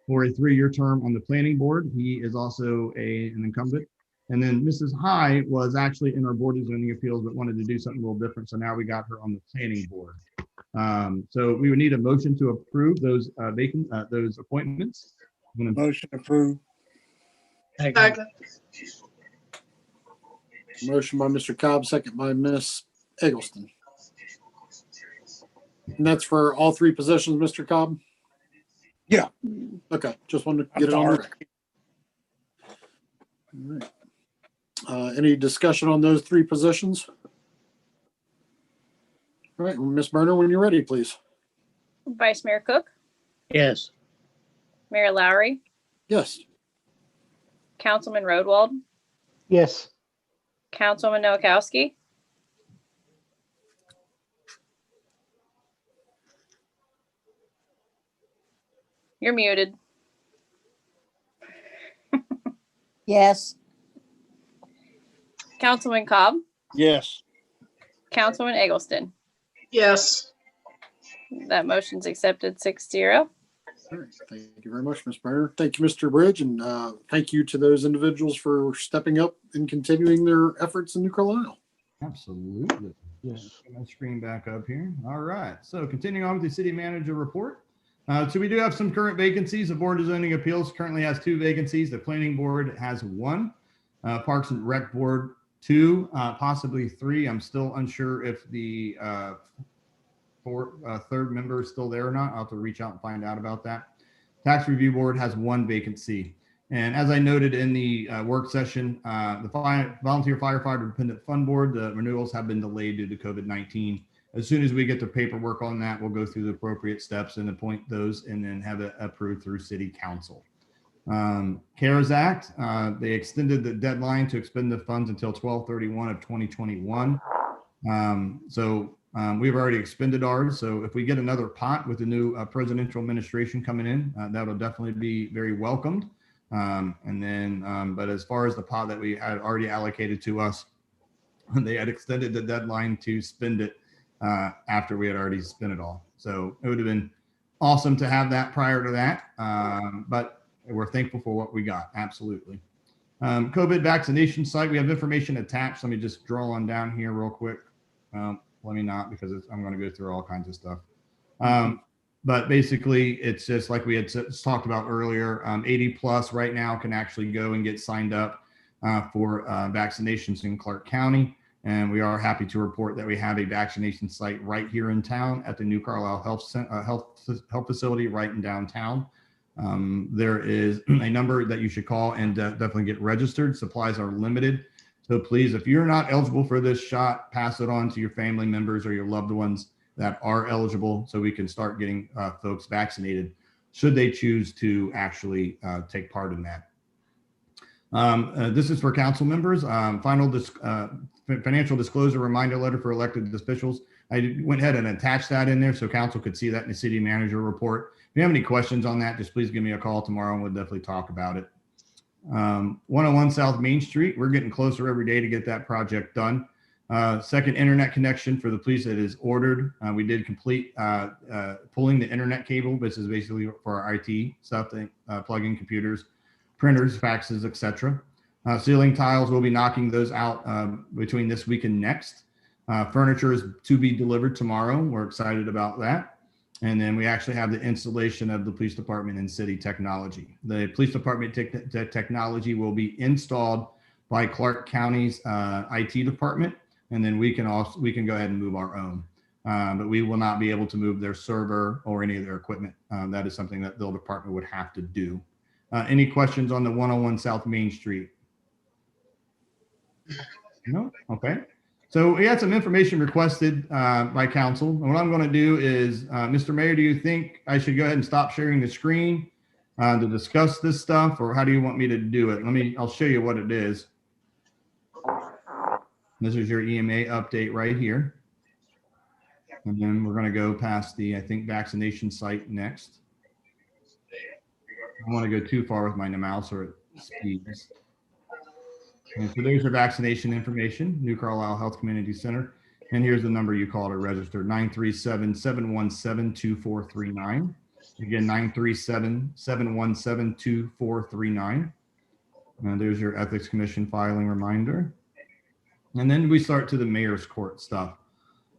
for a 3-year term on the planning board. He is also an incumbent. And then Mrs. High was actually in our Board of Zoning Appeals, but wanted to do something a little different. So now we got her on the planning board. So we would need a motion to approve those those appointments. Motion approved. Second. Motion by Mr. Cobb, second by Ms. Eggleston. And that's for all 3 positions, Mr. Cobb? Yeah. Okay, just wanted to I'm get it on the sorry. record. All right. Any discussion on those 3 positions? All right, Ms. Burner, when you're ready, please. Vice Mayor Cook, Yes. Mayor Lowry, Yes. Councilman Rodwald, Yes. Councilwoman Nowakowski, you're muted. Yes. Councilman Cobb, Yes. Councilwoman Eggleston. Yes. That motion's accepted 6-0. All right. Thank you very much, Ms. Burner. Thank you, Mr. Bridge, and thank you to those individuals for stepping up and continuing their efforts in New Carlisle. Absolutely. Yes. Get my screen back up here. All right. So continuing on with the city manager report. So we do have some current vacancies. The Board of Zoning Appeals currently has 2 vacancies. The Planning Board has 1. Parks and Rec Board 2, possibly 3. I'm still unsure if the third member is still there or not. I'll have to reach out and find out about that. Tax Review Board has 1 vacancy. And as I noted in the work session, the Volunteer Firefighter Dependent Fund Board, the renewals have been delayed due to COVID-19. As soon as we get the paperwork on that, we'll go through the appropriate steps and appoint those and then have it approved through City Council. CARES Act, they extended the deadline to expend the funds until 12/31 of 2021. We've already expended ours. So if we get another pot with the new presidential administration coming in, that'll definitely be very welcomed. But as far as the pot that we had already allocated to us, they had extended the deadline to spend it after we had already spent it all. So it would have been awesome to have that prior to that. But we're thankful for what we got. Absolutely. COVID vaccination site, we have information attached. Let me just draw on down here real quick. Let me not, because I'm going to go through all kinds of stuff. But basically, it's just like we had talked about earlier. 80 plus right now can actually go and get signed up for vaccinations in Clark County. And we are happy to report that we have a vaccination site right here in town at the New Carlisle Health Facility right in downtown. There is a number that you should call and definitely get registered. Supplies are limited. So please, if you're not eligible for this shot, pass it on to your family members or your loved ones that are eligible so we can start getting folks vaccinated should they choose to actually take part in that. This is for council members. Financial disclosure reminder letter for elected officials. I went ahead and attached that in there so council could see that in the city manager report. If you have any questions on that, just please give me a call tomorrow and we'll definitely talk about it. 101 South Main Street, we're getting closer every day to get that project done. Second internet connection for the police that is ordered. We did complete pulling the internet cable. This is basically for our IT stuff, plug in computers, printers, faxes, etc. Ceiling tiles, we'll be knocking those out between this week and next. Furniture is to be delivered tomorrow. We're excited about that. And then we actually have the installation of the police department and city technology. The police department technology will be installed by Clark County's IT department. And then we can go ahead and move our own. But we will not be able to move their server or any of their equipment. That is something that the department would have to do. Any questions on the 101 South Main Street? No? Okay. So we had some information requested by council. And what I'm going to do is, Mr. Mayor, do you think I should go ahead and stop sharing the screen to discuss this stuff, or how do you want me to do it? I'll show you what it is. This is your EMA update right here. And then we're going to go past the, I think, vaccination site next. I don't want to go too far with my mouse or it speeds. And so there's your vaccination information, New Carlisle Health Community Center. And here's the number you call to register, 937-717-2439. Again, 937-717-2439. And there's your Ethics Commission filing reminder. And then we start to the mayor's court stuff.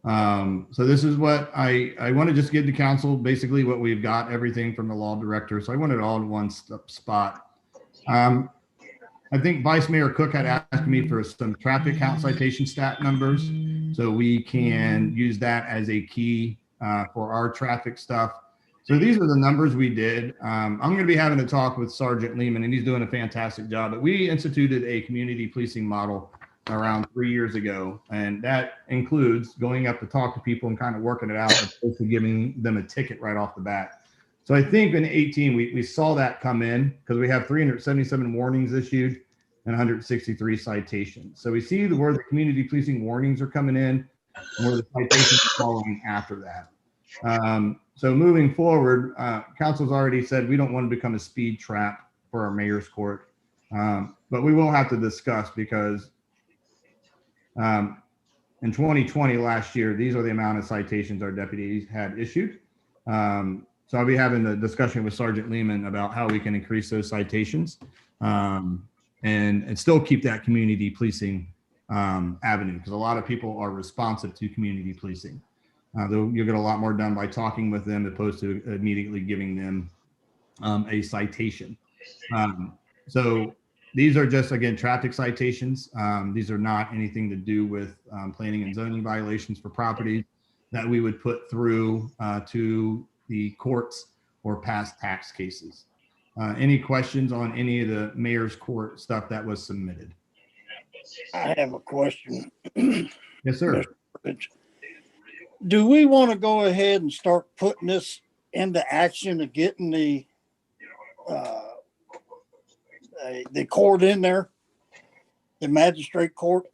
So this is what I want to just give to council, basically what we've got, everything from the law director. So I want it all in one spot. I think Vice Mayor Cook had asked me for some traffic count citation stat numbers, so we can use that as a key for our traffic stuff. So these are the numbers we did. I'm going to be having a talk with Sergeant Lehman, and he's doing a fantastic job. But we instituted a community policing model around 3 years ago, and that includes going up to talk to people and kind of working it out, as opposed to giving them a ticket right off the bat. So I think in 18, we saw that come in because we have 377 warnings issued and 163 citations. So we see where the community policing warnings are coming in and where the citations are following after that. So moving forward, council's already said we don't want to become a speed trap for our mayor's court, but we will have to discuss because in 2020, last year, these are the amount of citations our deputies had issued. So I'll be having a discussion with Sergeant Lehman about how we can increase those citations and still keep that community policing avenue, because a lot of people are responsive to community policing. You'll get a lot more done by talking with them opposed to immediately giving them a citation. So these are just, again, traffic citations. These are not anything to do with planning and zoning violations for property that we would put through to the courts or past tax cases. Any questions on any of the mayor's court stuff that was submitted? I have a question. Yes, sir. Do we want to go ahead and start putting this into action of getting the court in there, the magistrate court?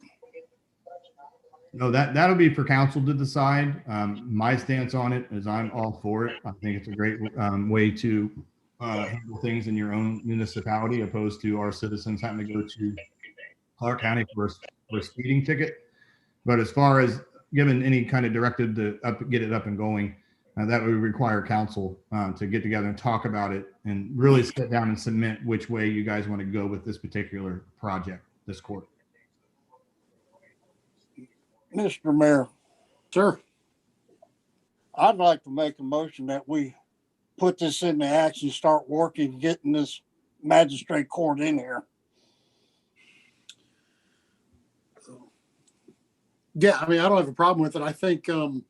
No, that'll be for council to decide. My stance on it is I'm all for it. I think it's a great way to handle things in your own municipality, opposed to our citizens having to go to Clark County for a speeding ticket. But as far as giving any kind of directive to get it up and going, that would require council to get together and talk about it and really sit down and cement which way you guys want to go with this particular project, this court. Mr. Mayor, Sure. I'd like to make a motion that we put this into action, start working, getting this magistrate court in here. Yeah, I mean, I don't have a problem with it. I think, and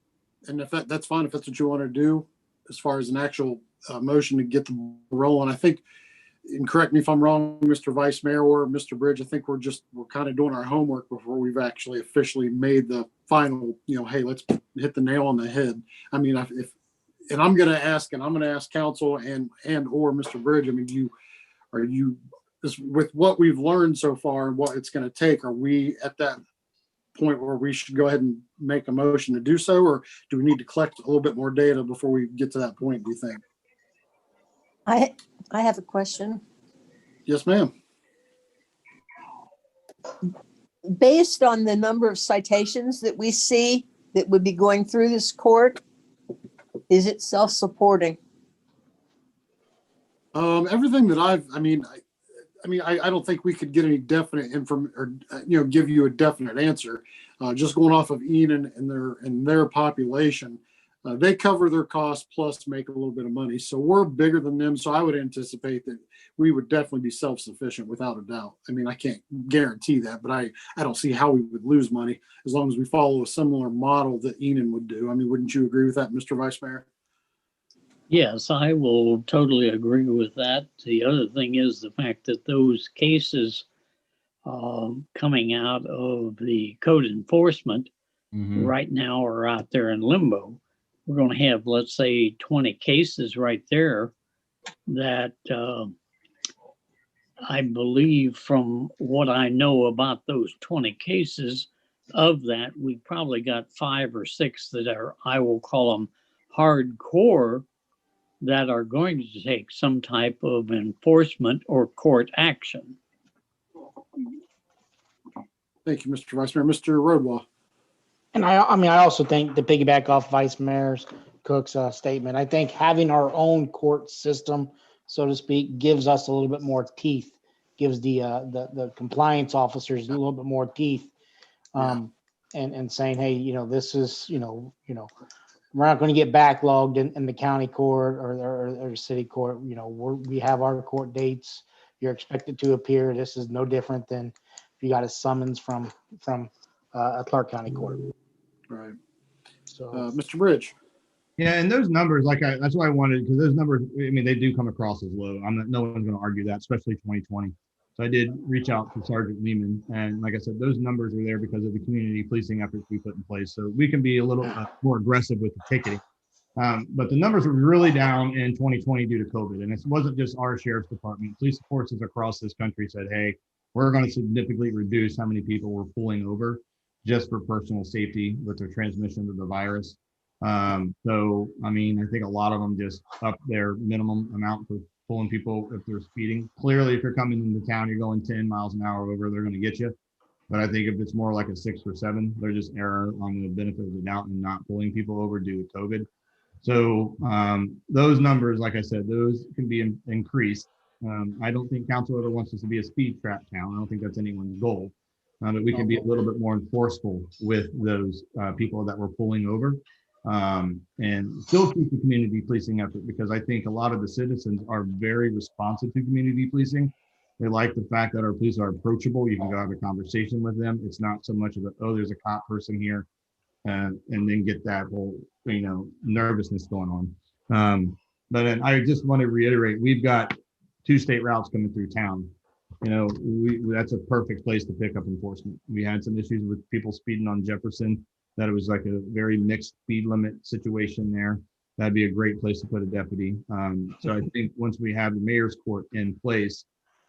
if that's fine, if that's what you want to do, as far as an actual motion to get the ball rolling. I think, and correct me if I'm wrong, Mr. Vice Mayor or Mr. Bridge, I think we're kind of doing our homework before we've actually officially made the final, hey, let's hit the nail on the head. I mean, and I'm going to ask council and or Mr. Bridge, I mean, are you with what we've learned so far and what it's going to take, are we at that point where we should go ahead and make a motion to do so, or do we need to collect a little bit more data before we get to that point, do you think? I have a question. Yes, ma'am. Based on the number of citations that we see that would be going through this court, is it self-supporting? Everything that I don't think we could get any definite information or, give you a definite answer. Just going off of Enid and their population, they cover their costs plus make a little bit of money. So we're bigger than them. So I would anticipate that we would definitely be self-sufficient without a doubt. I mean, I can't guarantee that, but I don't see how we would lose money as long as we follow a similar model that Enid would do. I mean, wouldn't you agree with that, Mr. Vice Mayor? Yes, I will totally agree with that. The other thing is the fact that those cases coming out of the code enforcement Mhm. right now are out there in limbo. We're going to have, let's say, 20 cases right there that I believe, from what I know about those 20 cases, of that, we probably got 5 or 6 that are, I will call them hardcore, that are going to take some type of enforcement or court action. Thank you, Mr. Vice Mayor. Mr. Rodwell. And I mean, I also think, to piggyback off Vice Mayor Cook's statement, I think having our own court system, so to speak, gives us a little bit more teeth, gives the compliance officers a little bit more teeth. And saying, hey, this is, we're not going to get backlogged in the county court or city court. We have our court dates. You're expected to appear. This is no different than if you got a summons from a Clark County court. Right. So, Mr. Bridge. Yeah, and those numbers, that's why I wanted, because those numbers, I mean, they do come across as low. No one's going to argue that, especially 2020. So I did reach out to Sergeant Lehman, and like I said, those numbers are there because of the community policing efforts we put in place. So we can be a little more aggressive with the ticketing. But the numbers were really down in 2020 due to COVID. And it wasn't just our sheriff's department. Police forces across this country said, hey, we're going to significantly reduce how many people we're pulling over just for personal safety with the transmission of the virus. So, I mean, I think a lot of them just up their minimum amount for pulling people if they're speeding. Clearly, if you're coming into town, you're going 10 miles an hour over, they're going to get you. But I think if it's more like a 6 or 7, they're just error on the benefit of the doubt and not pulling people over due to COVID. So those numbers, like I said, those can be increased. I don't think council ever wants us to be a speed trap town. I don't think that's anyone's goal. But we can be a little bit more enforceful with those people that we're pulling over, and still keep the community policing effort, because I think a lot of the citizens are very responsive to community policing. They like the fact that our police are approachable. You can go have a conversation with them. It's not so much of a, oh, there's a cop person here, and then get that whole, nervousness going on. But then I just want to reiterate, we've got 2 state routes coming through town. That's a perfect place to pick up enforcement. We had some issues with people speeding on Jefferson, that it was like a very mixed speed limit situation there. That'd be a great place to put a deputy. So I think once we have the mayor's court in place,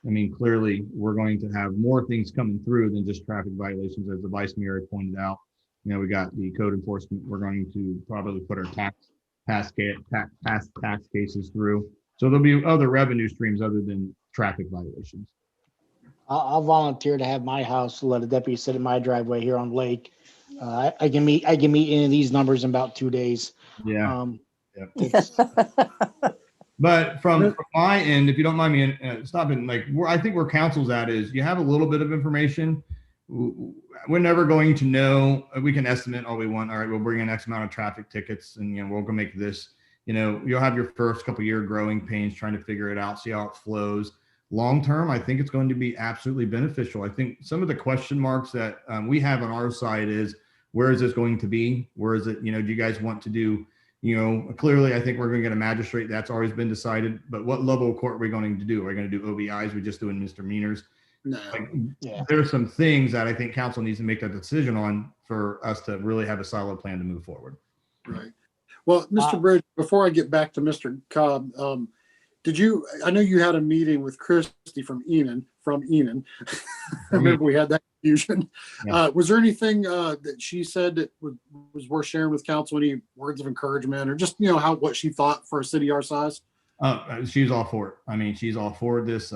I mean, clearly we're going to have more things coming through than just traffic violations, as the vice mayor pointed out. We got the code enforcement. We're going to probably put our past tax cases through. So there'll be other revenue streams other than traffic violations. I'll volunteer to have my house, let a deputy sit in my driveway here on Lake. I can meet any of these numbers in about 2 days. Yeah. It's- But from my end, if you don't mind me stopping, I think where council's at is you have a little bit of information. We're never going to know. We can estimate all we want. All right, we'll bring in X amount of traffic tickets, and we're going to make this. You'll have your first couple year growing pains trying to figure it out, see how it flows. Long term, I think it's going to be absolutely beneficial. I think some of the question marks that we have on our side is, where is this going to be? Where is it? Do you guys want to do? Clearly, I think we're going to get a magistrate. That's always been decided. But what level of court are we going to do? Are we going to do OBIs? We're just doing misdemeanors. No. There's some things that I think council needs to make a decision on for us to really have a solid plan to move forward. Right. Well, Mr. Bridge, before I get back to Mr. Cobb, I know you had a meeting with Christy from Enon. I remember we had that confusion. Yeah. Was there anything that she said that was worth sharing with council? Any words of encouragement, or just, what she thought for a city our size? She's all for it. I mean, she's all for this.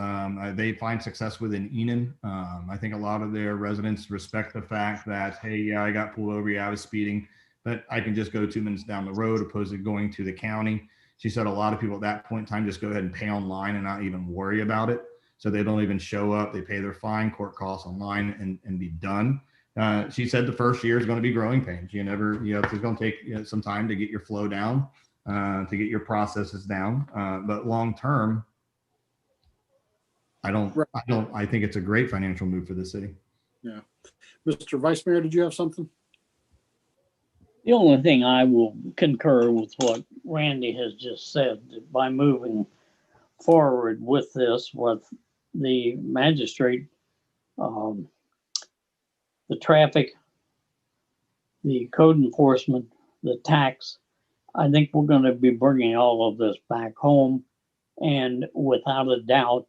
They find success within Enon. I think a lot of their residents respect the fact that, hey, yeah, I got pulled over. Yeah, I was speeding, but I can just go 2 minutes down the road opposed to going to the county. She said a lot of people at that point in time just go ahead and pay online and not even worry about it. So they don't even show up. They pay their fine, court costs online, and be done. She said the first year is going to be growing pains. It's going to take some time to get your flow down, to get your processes down. But long term, I think it's a great financial move for the city. Yeah. Mr. Vice Mayor, did you have something? The only thing I will concur with what Randy has just said, that by moving forward with this, what the magistrate um, the traffic, the code enforcement, the tax. I think we're going to be bringing all of this back home. And without a doubt,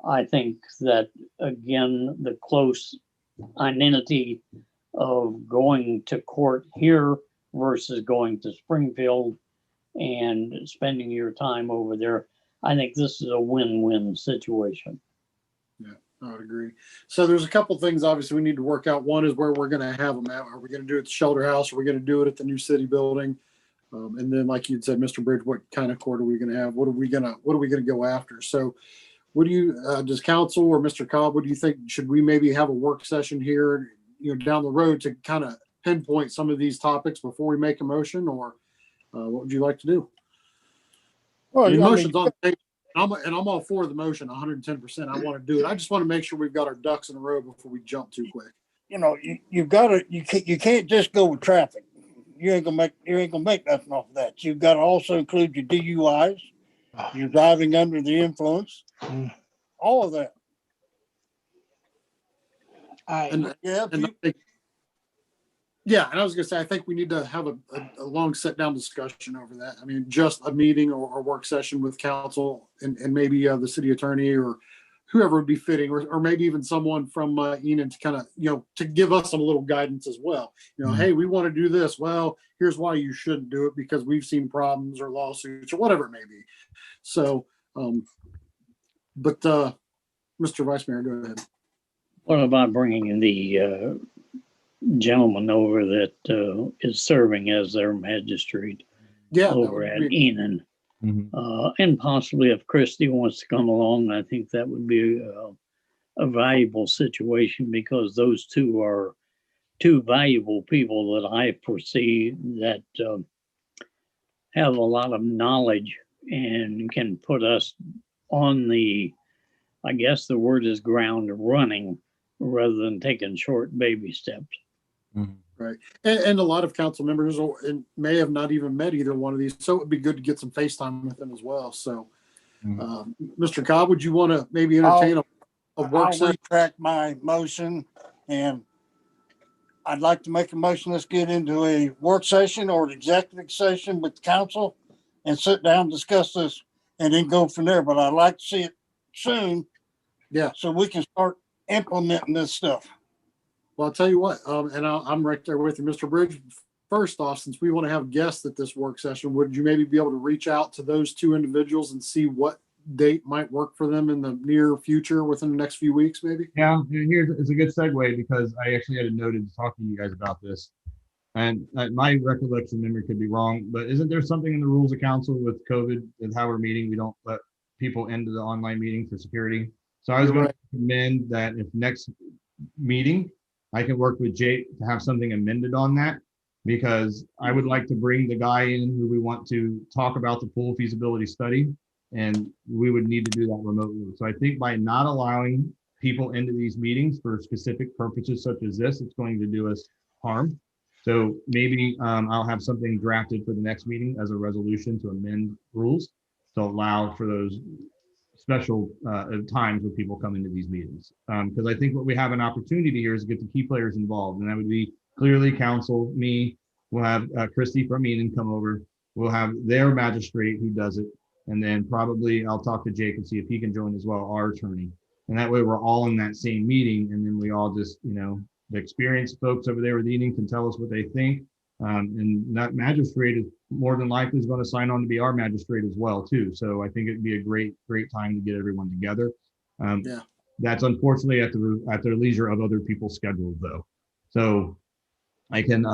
I think that, again, the close identity of going to court here versus going to Springfield and spending your time over there, I think this is a win-win situation. Yeah, I would agree. So there's a couple things obviously we need to work out. One is where we're going to have them at. Are we going to do it at the shelter house? Are we going to do it at the new city building? And then, like you'd said, Mr. Bridge, what kind of court are we going to have? What are we going to go after? So, what do you, does council or Mr. Cobb, what do you think? Should we maybe have a work session here, down the road to kind of pinpoint some of these topics before we make a motion, or what would you like to do? Well, The motion's on the table, and I'm all for the motion, 110%. I want to do it. I just want to make sure we've got our ducks in a row before we jump too quick. You've got to, you can't just go with traffic. You ain't gonna make nothing off of that. You've got to also include your DUIs, your driving under the influence, all of that. And I was gonna say, I think we need to have a long sit down discussion over that. I mean, just a meeting or work session with council and maybe the city attorney or whoever would be fitting, or maybe even someone from Enon to kind of, to give us some little guidance as well. Hey, we want to do this. Well, here's why you shouldn't do it because we've seen problems or lawsuits or whatever it may be. So, but Mr. Vice Mayor, go ahead. What about bringing in the gentleman over that is serving as their magistrate over at Enon? And possibly if Christie wants to come along, I think that would be a valuable situation because those two are two valuable people that I foresee that have a lot of knowledge and can put us on the, I guess the word is ground running rather than taking short baby steps. Right. And a lot of council members may have not even met either one of these. So it would be good to get some FaceTime with them as well. So, Mr. Cobb, would you want to maybe entertain a work session? I'll retract my motion, and I'd like to make a motion. Let's get into a work session or an executive session with the council and sit down and discuss this and then go from there. But I'd like to see it soon. Yeah. So we can start implementing this stuff. Well, I'll tell you what, and I'm right there with you, Mr. Bridge. First off, since we want to have guests at this work session, would you maybe be able to reach out to those two individuals and see what date might work for them in the near future within the next few weeks, maybe? Yeah, it's a good segue because I actually had a noted to talk to you guys about this. And my recollection memory could be wrong, but isn't there something in the rules of council with COVID and how we're meeting, we don't let people into the online meeting for security? So I was going to recommend that if next meeting, I can work with Jake to have something amended on that, because I would like to bring the guy in who we want to talk about the pool feasibility study, and we would need to do that remotely. So I think by not allowing people into these meetings for specific purposes such as this, it's going to do us harm. So maybe I'll have something drafted for the next meeting as a resolution to amend rules to allow for those special times when people come into these meetings. Because I think what we have an opportunity here is to get the key players involved. And that would be clearly council, me, we'll have Christy from Enon come over. We'll have their magistrate who does it. And then probably I'll talk to Jake and see if he can join as well, our attorney. And that way we're all in that same meeting. And then we all just, the experienced folks over there with Enon can tell us what they think. And that magistrate is more than likely is going to sign on to be our magistrate as well too. So I think it'd be a great time to get everyone together. That's unfortunately at the leisure of other people's schedules though. So I can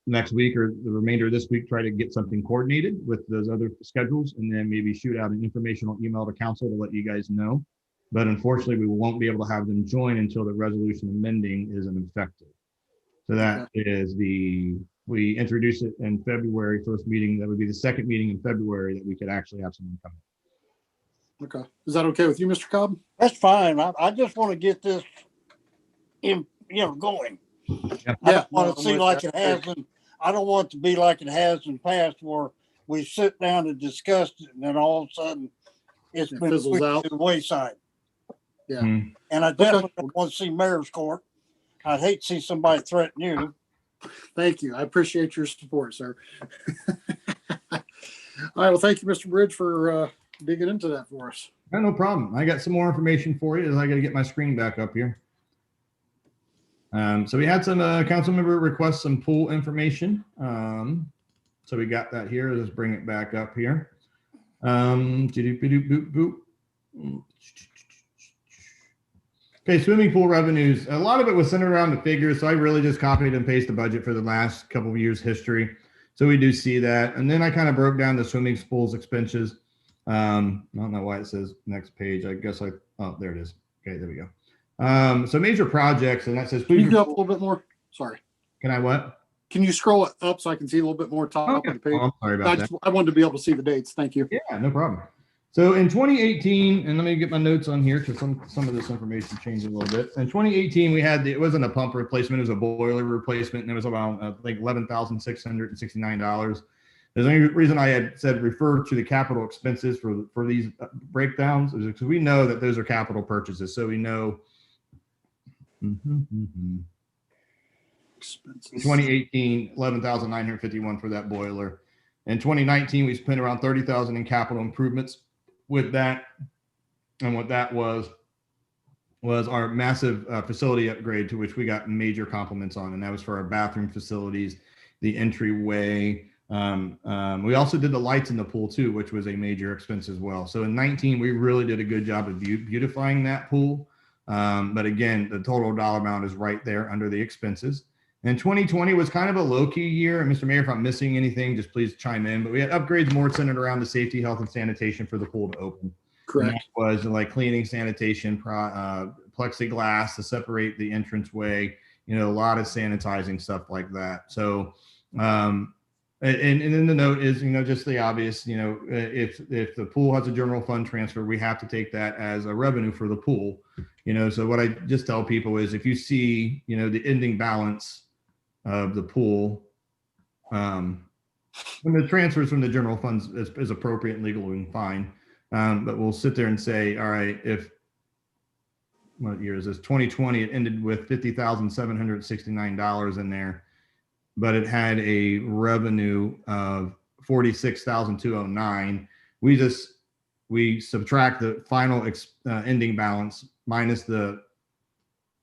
next week or the remainder of this week try to get something coordinated with those other schedules, and then maybe shoot out an informational email to council to let you guys know. But unfortunately, we won't be able to have them join until the resolution amending isn't effective. So that is we introduce it in February, first meeting. That would be the second meeting in February that we could actually have someone come in. Okay. Is that okay with you, Mr. Cobb? That's fine. I just want to get this going. Yeah. I don't want to see like it has in, I don't want it to be like it has in the past where we sit down and discuss it and then all of a sudden it's been fizzles pushed out to the wayside. Yeah. Mm. And I definitely don't want to see mayor's court. I'd hate to see somebody threaten you. Thank you. I appreciate your support, sir. All right. Well, thank you, Mr. Bridge, for digging into that for us. No problem. I got some more information for you as I got to get my screen back up here. So we had some council member request some pool information. So we got that here. Let's bring it back up here. Okay, swimming pool revenues. A lot of it was centered around the figures, so I really just copied and pasted the budget for the last couple of years' history. So we do see that. And then I kind of broke down the swimming pool's expenses. I don't know why it says next page. I guess oh, there it is. Okay, there we go. So major projects, and that says, Can please. you go up a little bit more? Sorry. Can I what? Can you scroll it up so I can see a little bit more top Okay. of the page? Oh, I'm sorry about that. I wanted to be able to see the dates. Thank you. Yeah, no problem. So in 2018, and let me get my notes on here because some of this information changed a little bit. In 2018, we had it wasn't a pump replacement, it was a boiler replacement, and it was about I think $11,669. There's only reason I had said refer to the capital expenses for these breakdowns is because we know that those are capital purchases, so we know. Expenses. 2018, 11,951 for that boiler. In 2019, we spent around 30,000 in capital improvements with that. And what that was our massive facility upgrade to which we got major compliments on. And that was for our bathroom facilities, the entryway. We also did the lights in the pool too, which was a major expense as well. So in 19, we really did a good job of beautifying that pool. But again, the total dollar amount is right there under the expenses. And 2020 was kind of a low-key year. And Mr. Mayor, if I'm missing anything, just please chime in. But we had upgrades more centered around the safety, health, and sanitation for the pool to open. Correct. And that was like cleaning, sanitation, plexiglass to separate the entranceway, a lot of sanitizing stuff like that. So, and then the note is, just the obvious, if the pool has a general fund transfer, we have to take that as a revenue for the pool. So what I just tell people is if you see, the ending balance of the pool, when the transfers from the general funds is appropriate and legal and fine. But we'll sit there and say, all right, what year is this? 2020, it ended with $50,769 in there, but it had a revenue of $46,209. We subtract the final ending balance minus the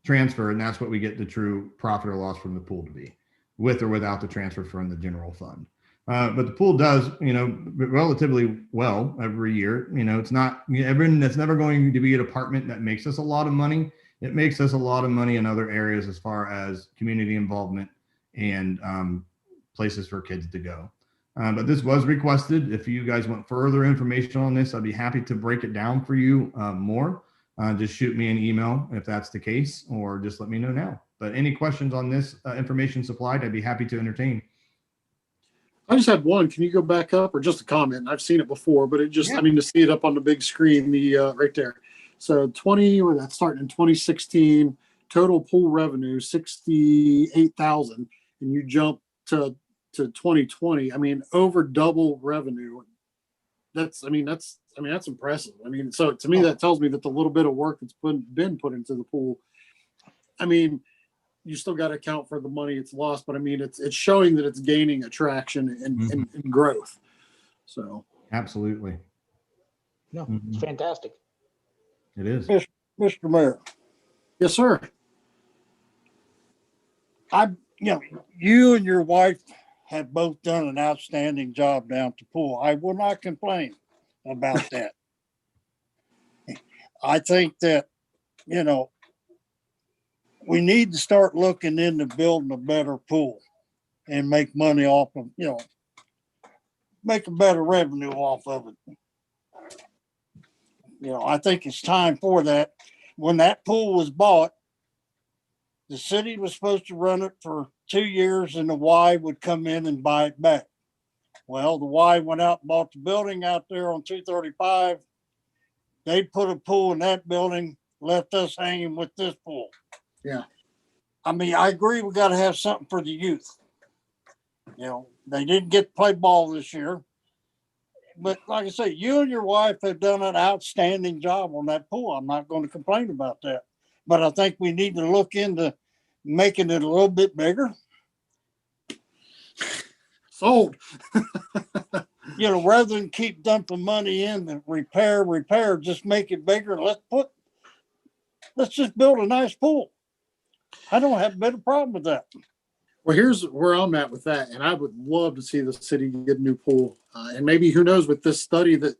transfer, and that's what we get the true profit or loss from the pool to be, with or without the transfer from the general fund. But the pool does, relatively well every year. It's not everyone that's never going to be an apartment that makes us a lot of money. It makes us a lot of money in other areas as far as community involvement and places for kids to go. But this was requested. If you guys want further information on this, I'd be happy to break it down for you more. Just shoot me an email if that's the case, or just let me know now. But any questions on this information supplied, I'd be happy to entertain. I just had one. Can you go back up, or just a comment? I've seen it before, but it just, Yeah. to see it up on the big screen, right there. So that's starting in 2016, total pool revenue, 68,000. And you jump to 2020. Over double revenue. That's impressive. So to me, that tells me that the little bit of work that's been put into the pool, you still got to account for the money it's lost, but it's showing that it's gaining attraction and growth. So Absolutely. No, it's fantastic. It is. Mr. Mayor, yes, sir. you and your wife have both done an outstanding job down at the pool. I will not complain about that. I think that, we need to start looking into building a better pool and make money off of, make a better revenue off of it. I think it's time for that. When that pool was bought, the city was supposed to run it for 2 years and the Y would come in and buy it back. Well, the Y went out and bought the building out there on 235. They put a pool in that building, left us hanging with this pool. Yeah. I agree we got to have something for the youth. They didn't get to play ball this year, But like I say, you and your wife have done an outstanding job on that pool. I'm not going to complain about that. But I think we need to look into making it a little bit bigger. Sold. You know, rather than keep dumping money in and repair, just make it bigger. Let's just build a nice pool. I don't have a better problem with that. Well, here's where I'm at with that, and I would love to see the city get a new pool, and maybe who knows with this study that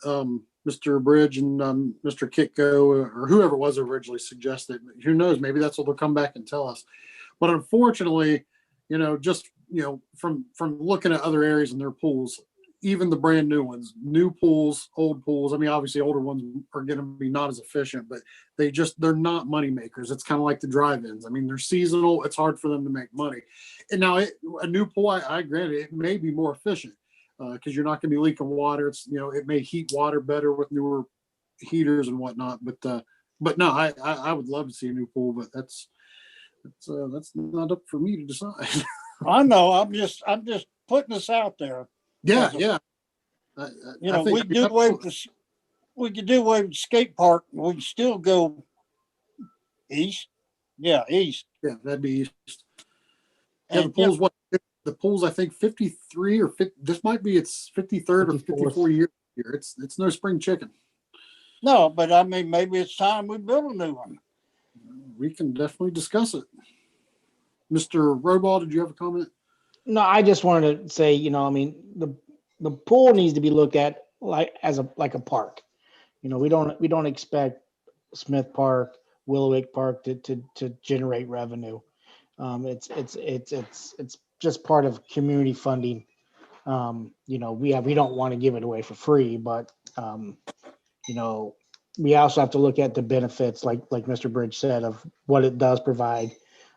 Mr. Bridge and Mr. Kitco or whoever it was originally suggested. Who knows? Maybe that's what they'll come back and tell us. But unfortunately, from looking at other areas in their pools, even the brand new ones, new pools, old pools. I mean, obviously older ones are going to be not as efficient, but they're not money makers. It's kind of like the drive-ins. I mean, they're seasonal. It's hard for them to make money. And now a new pool, I grant it may be more efficient because you're not going to be leaking water. It's, it may heat water better with newer heaters and whatnot. But no, I would love to see a new pool, but that's not up for me to decide. I know. I'm just putting this out there. Yeah. We could do away with the skate park. And we can still go east. Yeah, east. Yeah, that'd be east. Yeah, the pool's the pool's I think 53 or 50. This might be its 53rd or 54 year. It's no spring chicken. No, but I mean maybe it's time we build a new one. We can definitely discuss it. Mr. Royball, did you have a comment? No, I just wanted to say, I mean, the pool needs to be looked at like a park. We don't expect Smith Park, Willowick Park to generate revenue. It's just part of community funding. We don't want to give it away for free, but we also have to look at the benefits, like Mr. Bridge said, of what it does provide.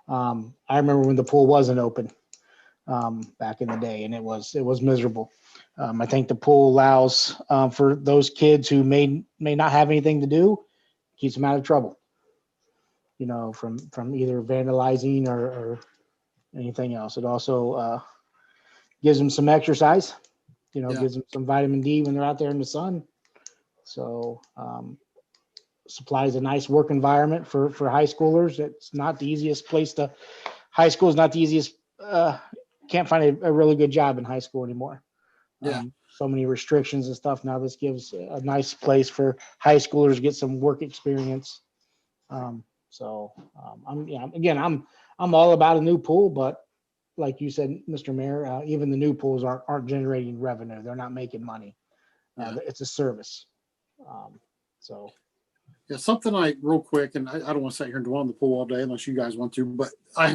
I remember when the pool wasn't open back in the day, and it was miserable. I think the pool allows for those kids who may not have anything to do, keeps them out of trouble. From either vandalizing or anything else. It also gives them some exercise. Gives them some vitamin D when they're out there in the sun. So supplies a nice work environment for high schoolers. It's not the easiest place high school is not the easiest. Can't find a really good job in high school anymore. Yeah. So many restrictions and stuff. Now this gives a nice place for high schoolers to get some work experience. I'm all about a new pool, but like you said, Mr. Mayor, even the new pools aren't generating revenue. They're not making money. It's a service. Yeah, something real quick, and I don't want to sit here and dwell on the pool all day unless you guys want to, but I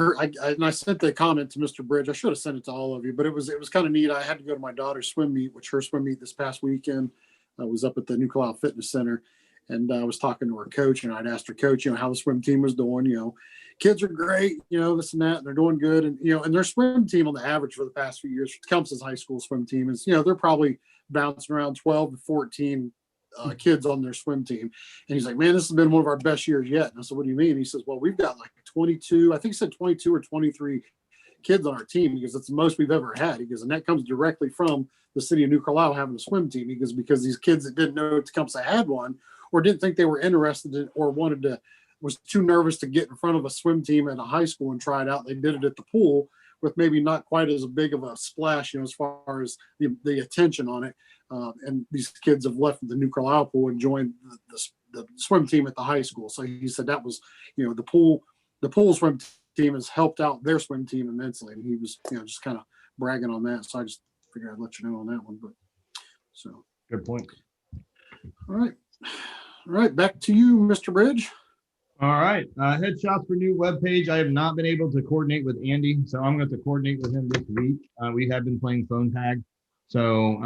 sent the comment to Mr. Bridge. I should have sent it to all of you, but it was kind of neat. I had to go to my daughter's swim meet, which her swim meet this past weekend was up at the New Carlisle Fitness Center. And I was talking to her coach, and I'd asked her coach, how the swim team was doing. Kids are great, this and that, and they're doing good. And, and their swim team on the average for the past few years, Kemps's high school swim team is, they're probably bouncing around 12 to 14 kids on their swim team. And he's like, man, this has been one of our best years yet. And I said, what do you mean? And he says, well, we've got like 22, I think he said 22 or 23 kids on our team because it's the most we've ever had. He goes, and that comes directly from the city of New Carlisle having a swim team. He goes, because these kids that didn't know Tecumseh had one or didn't think they were interested in, or was too nervous to get in front of a swim team at a high school and try it out. They did it at the pool with maybe not quite as big of a splash, as far as the attention on it. And these kids have left the New Carlisle pool and joined the swim team at the high school. So he said that was, the pool swim team has helped out their swim team immensely. And he was, just kind of bragging on that. So I just figured I'd let you know on that one. But so Good point. All right. Back to you, Mr. Bridge. All right. Headshots for new webpage. I have not been able to coordinate with Andy, so I'm going to coordinate with him this week. We have been playing phone tag. So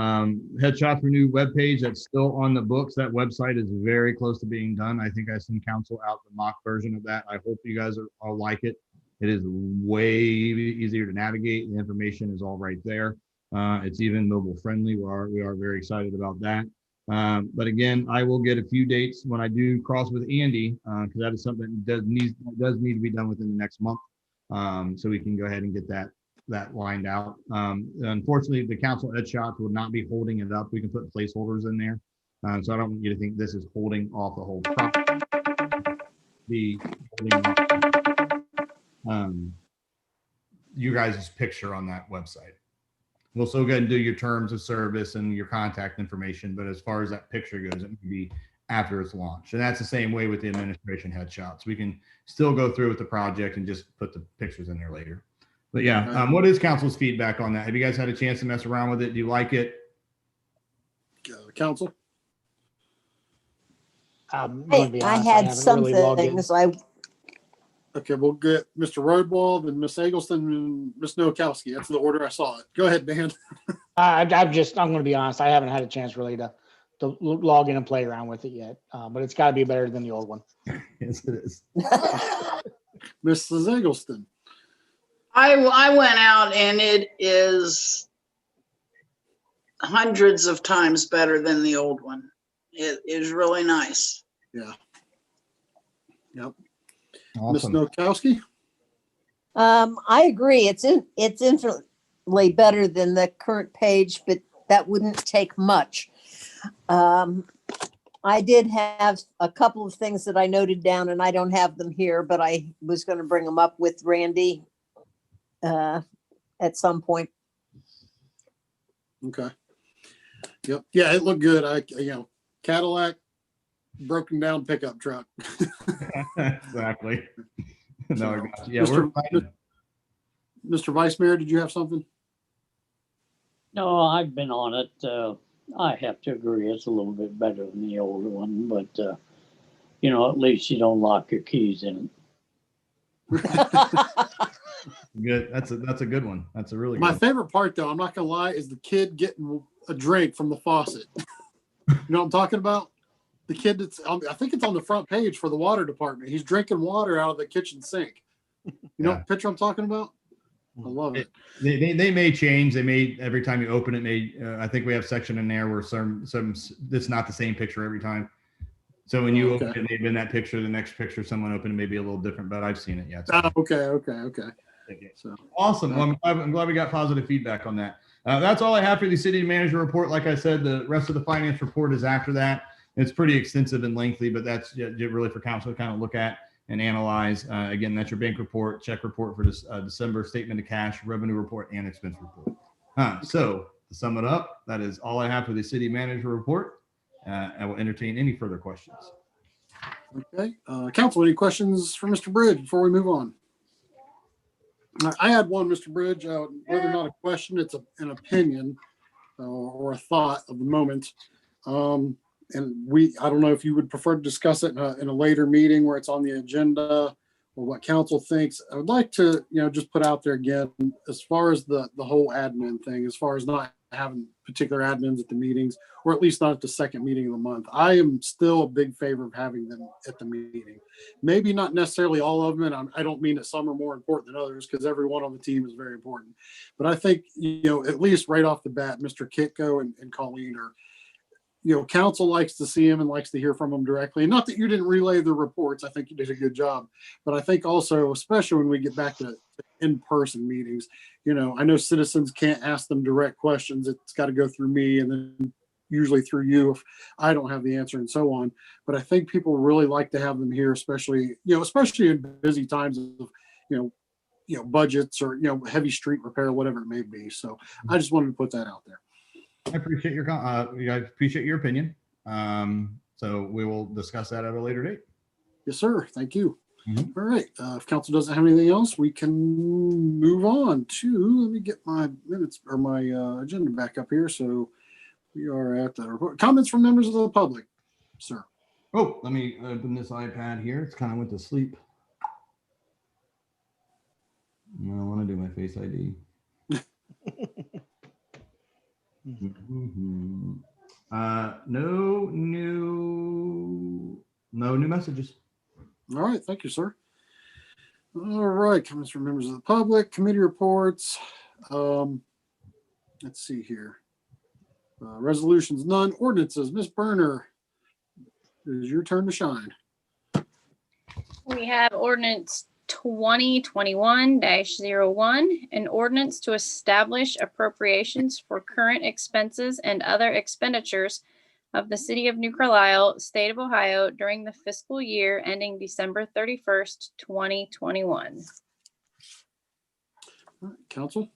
headshots for new webpage, that's still on the books. That website is very close to being done. I think I sent council out the mock version of that. I hope you guys all like it. It is way easier to navigate. The information is all right there. It's even mobile friendly. We are very excited about that. But again, I will get a few dates when I do cross with Andy, because that is something that does need to be done within the next month. So we can go ahead and get that that lined out. Unfortunately, the council ed shots will not be holding it up. We can put placeholders in there. So I don't want you to think this is holding off the whole process. Be holding off, you guys' picture on that website. We'll still go ahead and do your terms of service and your contact information, but as far as that picture goes, it may be after it's launched. And that's the same way with the administration headshots. We can still go through with the project and just put the pictures in there later. But yeah, what is council's feedback on that? Have you guys had a chance to mess around with it? Do you like it? Council? I'm gonna be I honest, had haven't some really logged in. things. Okay, we'll get Mr. Rodwall, then Miss Eggleston, and Miss Nowakowski. That's the order I saw it. Go ahead, Dan. I'm gonna be honest, I haven't had a chance really to log in and play around with it yet. But it's gotta be better than the old one. Yes, it is. Mrs. Eggleston. I went out and it is hundreds of times better than the old one. It is really nice. Yeah. Yep. Miss Awesome. Nowakowski? I agree. It's infinitely better than the current page, but that wouldn't take much. I did have a couple of things that I noted down, and I don't have them here, but I was going to bring them up with Randy at some point. Okay. Yep. Yeah, it looked good. Cadillac broken down pickup truck. Exactly. No, I got you. Yeah, Mr. we're fine. Mr. Vice Mayor, did you have something? No, I've been on it. I have to agree, it's a little bit better than the older one, but, at least you don't lock your keys in it. Good. That's a good one. That's a really good My one. favorite part, though, I'm not gonna lie, is the kid getting a drink from the faucet. You know what I'm talking about? The kid that's I think it's on the front page for the water department. He's drinking water out of the kitchen sink. You know what picture I'm talking about? I love it. They may change. They may, every time you open it, I think we have section in there where some that's not the same picture every time. So when you open it, maybe in that picture, the next picture someone opened it may be a little different, but I've seen it yet. So. Okay. So Awesome. Well, I'm glad we got positive feedback on that. That's all I have for the city manager report. Like I said, the rest of the finance report is after that. It's pretty extensive and lengthy, but that's really for council to kind of look at and analyze. Again, that's your bank report, check report for this December, statement of cash, revenue report, and expense report. So to sum it up, that is all I have for the city manager report. I will entertain any further questions. Okay, council, any questions for Mr. Bridge before we move on? I had one, Mr. Bridge, whether or not a question, it's an opinion or a thought of the moment. And I don't know if you would prefer to discuss it in a later meeting where it's on the agenda or what council thinks. I would like to, just put out there again, as far as the whole admin thing, as far as not having particular admins at the meetings, or at least not at the second meeting of the month. I am still a big favor of having them at the meeting. Maybe not necessarily all of them, and I don't mean that some are more important than others, because everyone on the team is very important. But I think, at least right off the bat, Mr. Kitco and Colleen are, council likes to see him and likes to hear from him directly. And not that you didn't relay the reports. I think you did a good job. But I think also, especially when we get back to in-person meetings, I know citizens can't ask them direct questions. It's got to go through me and then usually through you if I don't have the answer and so on. But I think people really like to have them here, especially in busy times of, budgets or, heavy street repair, whatever it may be. So I just wanted to put that out there. I appreciate I appreciate your opinion. So we will discuss that at a later date. Yes, sir. Thank you. Mhm. All right. If council doesn't have anything else, we can move on to, let me get my minutes or my agenda back up here. So we are at the report. Comments from members of the public, sir. Oh, let me open this iPad here. It's kind of went to sleep. I want to do my Face ID. No new messages. All right. Thank you, sir. All right. Comments from members of the public, committee reports. Let's see here. Resolutions, none. Ordinances, Ms. Berner, it is your turn to shine. We have ordinance 2021-01, an ordinance to establish appropriations for current expenses and other expenditures of the city of New Carlisle, state of Ohio during the fiscal year ending December 31st, 2021. All right, council.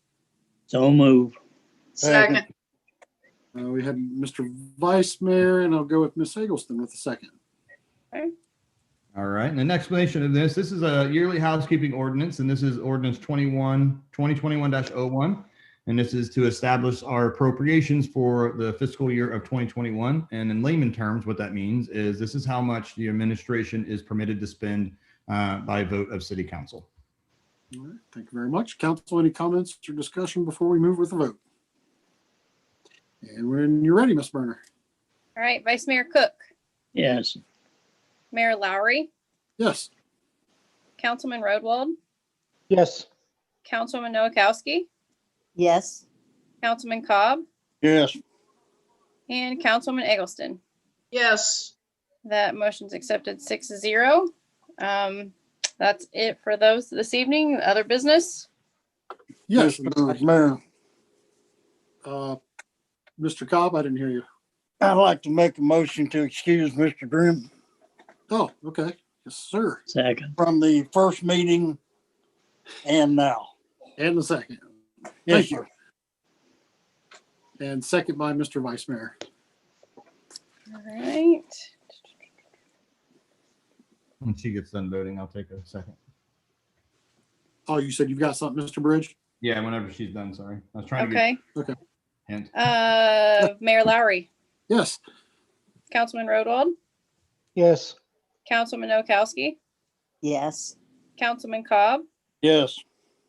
So move. Second. We had Mr. Vice Mayor, and I'll go with Ms. Eggleston with the second. All right, and an explanation of this is a yearly housekeeping ordinance, and this is ordinance 2021-01, and this is to establish our appropriations for the fiscal year of 2021. And in layman terms, what that means is this is how much the administration is permitted to spend by vote of city council. All right, thank you very much. Council, any comments or discussion before we move with the vote? And when you're ready, Ms. Berner. All right, Vice Mayor Cook, Yes. Mayor Lowry, Yes. Councilman Rodwald, Yes. Councilwoman Noakowski, Yes. Councilman Cobb, Yes. and Councilwoman Eggleston. Yes. That motion's accepted 6-0. That's it for those this evening. Other business? Yes. Mr. Mayor, Mr. Cobb, I didn't hear you. I'd like to make a motion to excuse Mr. Grimm Oh, okay. Yes, sir. Second. from the first meeting and now. And the second. Yes, Thank you. sir. And second by Mr. Vice Mayor. All right. When she gets done voting, I'll take a second. Oh, you said you've got something, Mr. Bridge? Yeah, whenever she's done, sorry. I was trying to Okay. Okay. get hint. Mayor Lowry, Yes. Councilman Rodwald, Yes. Councilman Noakowski, Yes. Councilman Cobb, Yes.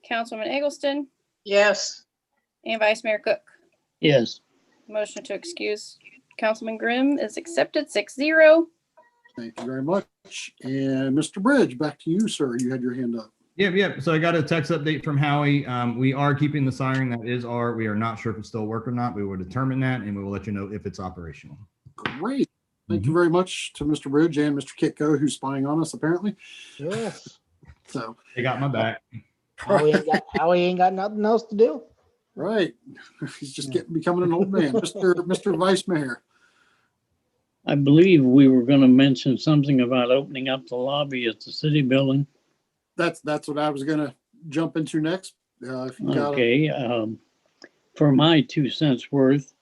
Councilwoman Eggleston, Yes. and Vice Mayor Cook. Yes. Motion to excuse Councilman Grimm is accepted 6-0. Thank you very much. And Mr. Bridge, back to you, sir. You had your hand up. Yep. So I got a text update from Howie. We are keeping the siren. That is we are not sure if it's still work or not. We will determine that and we will let you know if it's operational. Great. Thank you very much to Mr. Bridge and Mr. Kitco, who's spying on us, apparently. Yes. So, They got my back. Howie ain't got nothing else to do. right. He's just becoming an old man. Mr. Vice Mayor. I believe we were going to mention something about opening up the lobby at the city building. That's what I was going to jump into next. If you got Okay. For my 2 cents worth,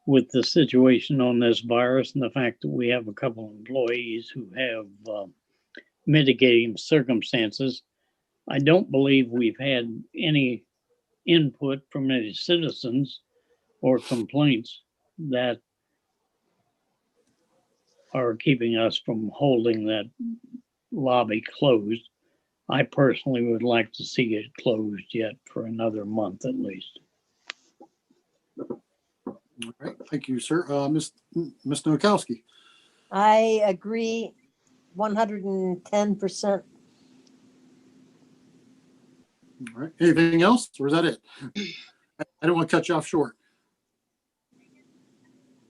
with the situation on this virus and the fact that we have a couple of employees who have mitigating circumstances, I don't believe we've had any input from any citizens or complaints that are keeping us from holding that lobby closed. I personally would like to see it closed yet for another month at least. All right. Thank you, sir. Ms. Nowakowski. I agree 110%. All right. Anything else, or is that it? I don't want to cut you off short.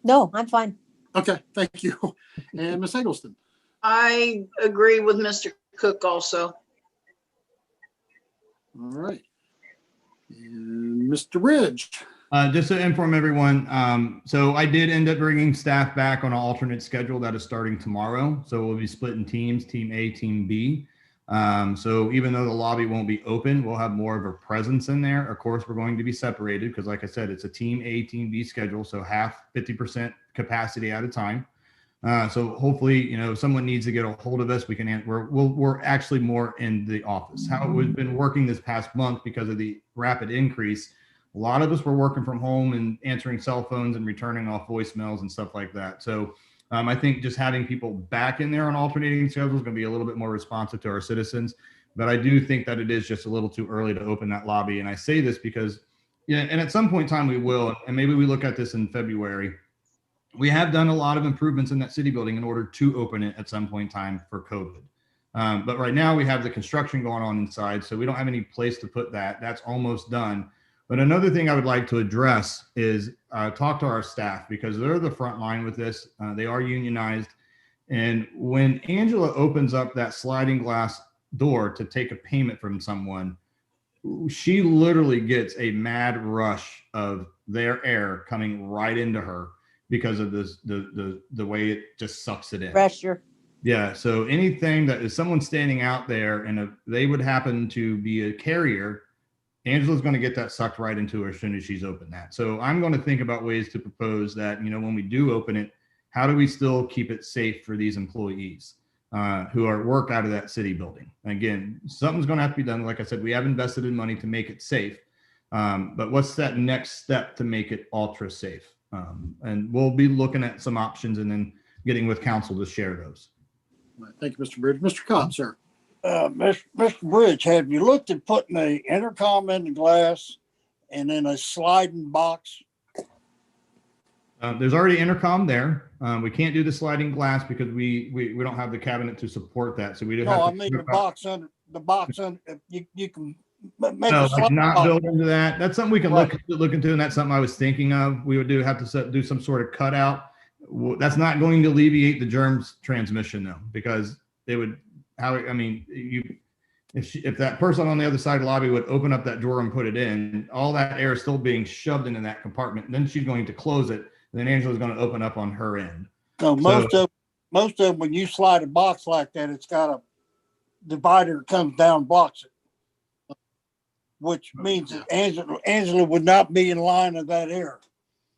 No, I'm fine. Okay. Thank you. And Ms. Eggleston. I agree with Mr. Cook also. All right. And Mr. Bridge. Just to inform everyone, so I did end up bringing staff back on an alternate schedule that is starting tomorrow. So we'll be splitting teams, team A, team B. So even though the lobby won't be open, we'll have more of a presence in there. Of course, we're going to be separated because like I said, it's a team A, team B schedule. So half 50% capacity at a time. So hopefully, if someone needs to get a hold of us, we can, we're actually more in the office. How we've been working this past month because of the rapid increase. A lot of us were working from home and answering cell phones and returning off voicemails and stuff like that. So I think just having people back in there on alternating schedules is going to be a little bit more responsive to our citizens. But I do think that it is just a little too early to open that lobby. And I say this because, and at some point in time we will, and maybe we look at this in February. We have done a lot of improvements in that city building in order to open it at some point in time for COVID. But right now we have the construction going on inside, so we don't have any place to put that. That's almost done. But another thing I would like to address is talk to our staff because they're the front line with this. They are unionized. And when Angela opens up that sliding glass door to take a payment from someone, she literally gets a mad rush of their air coming right into her because of this, the way it just sucks it in. Pressure. Yeah. So anything that is someone standing out there and if they would happen to be a carrier, Angela's going to get that sucked right into her as soon as she's opened that. So I'm going to think about ways to propose that, you know, when we do open it, how do we still keep it safe for these employees who are work out of that city building? Again, something's going to have to be done. Like I said, we have invested in money to make it safe. But what's that next step to make it ultra safe? And we'll be looking at some options and then getting with council to share those. Thank you, Mr. Bridge. Mr. Cobb, sir. Mr. Bridge, have you looked at putting a intercom in the glass and then a sliding box? There's already intercom there. We can't do the sliding glass because we don't have the cabinet to support that. So we do have No, to I mean the box under, you can make no, a like sliding not box. built into that. That's something we can Right. look into, and that's something I was thinking of. We would have to do some sort of cutout. That's not going to alleviate the germs transmission though, because they would if that person on the other side of the lobby would open up that drawer and put it in, all that air is still being shoved into that compartment. And then she's going to close it. And then Angela's going to open up on her end. No, most of them, when you slide a box like that, it's got a divider that comes down, blocks it. Which means that Angela would not be in line of that air.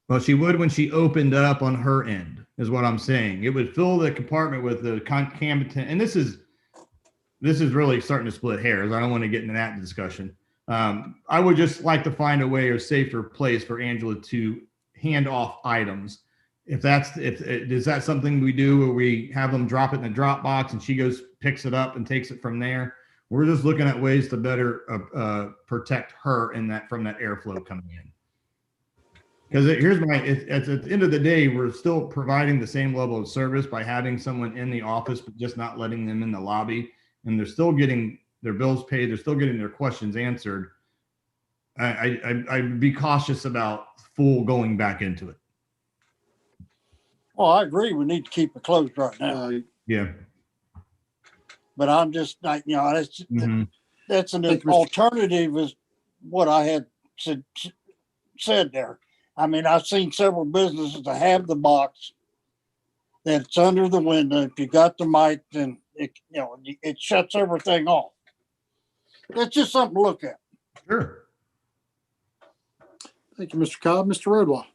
Well, she would when she opened up on her end, is what I'm saying. It would fill the compartment with the contaminant. And this is really starting to split hairs. I don't want to get into that discussion. I would just like to find a way or safer place for Angela to hand off items. Is that something we do where we have them drop it in the drop box and she goes, picks it up and takes it from there? We're just looking at ways to better protect her from that airflow coming in. Because at the end of the day, we're still providing the same level of service by having someone in the office, but just not letting them in the lobby. And they're still getting their bills paid. They're still getting their questions answered. I'd be cautious about full going back into it. Well, I agree. We need to keep it closed right now. Yeah. But I'm just like, that's Mhm. that's an Thank you, Mr. alternative is what I had said there. I mean, I've seen several businesses that have the box that's under the window. If you got the mic, then it shuts everything off. That's just something to look at. Sure. Thank you, Mr. Cobb. Mr. Rodwell.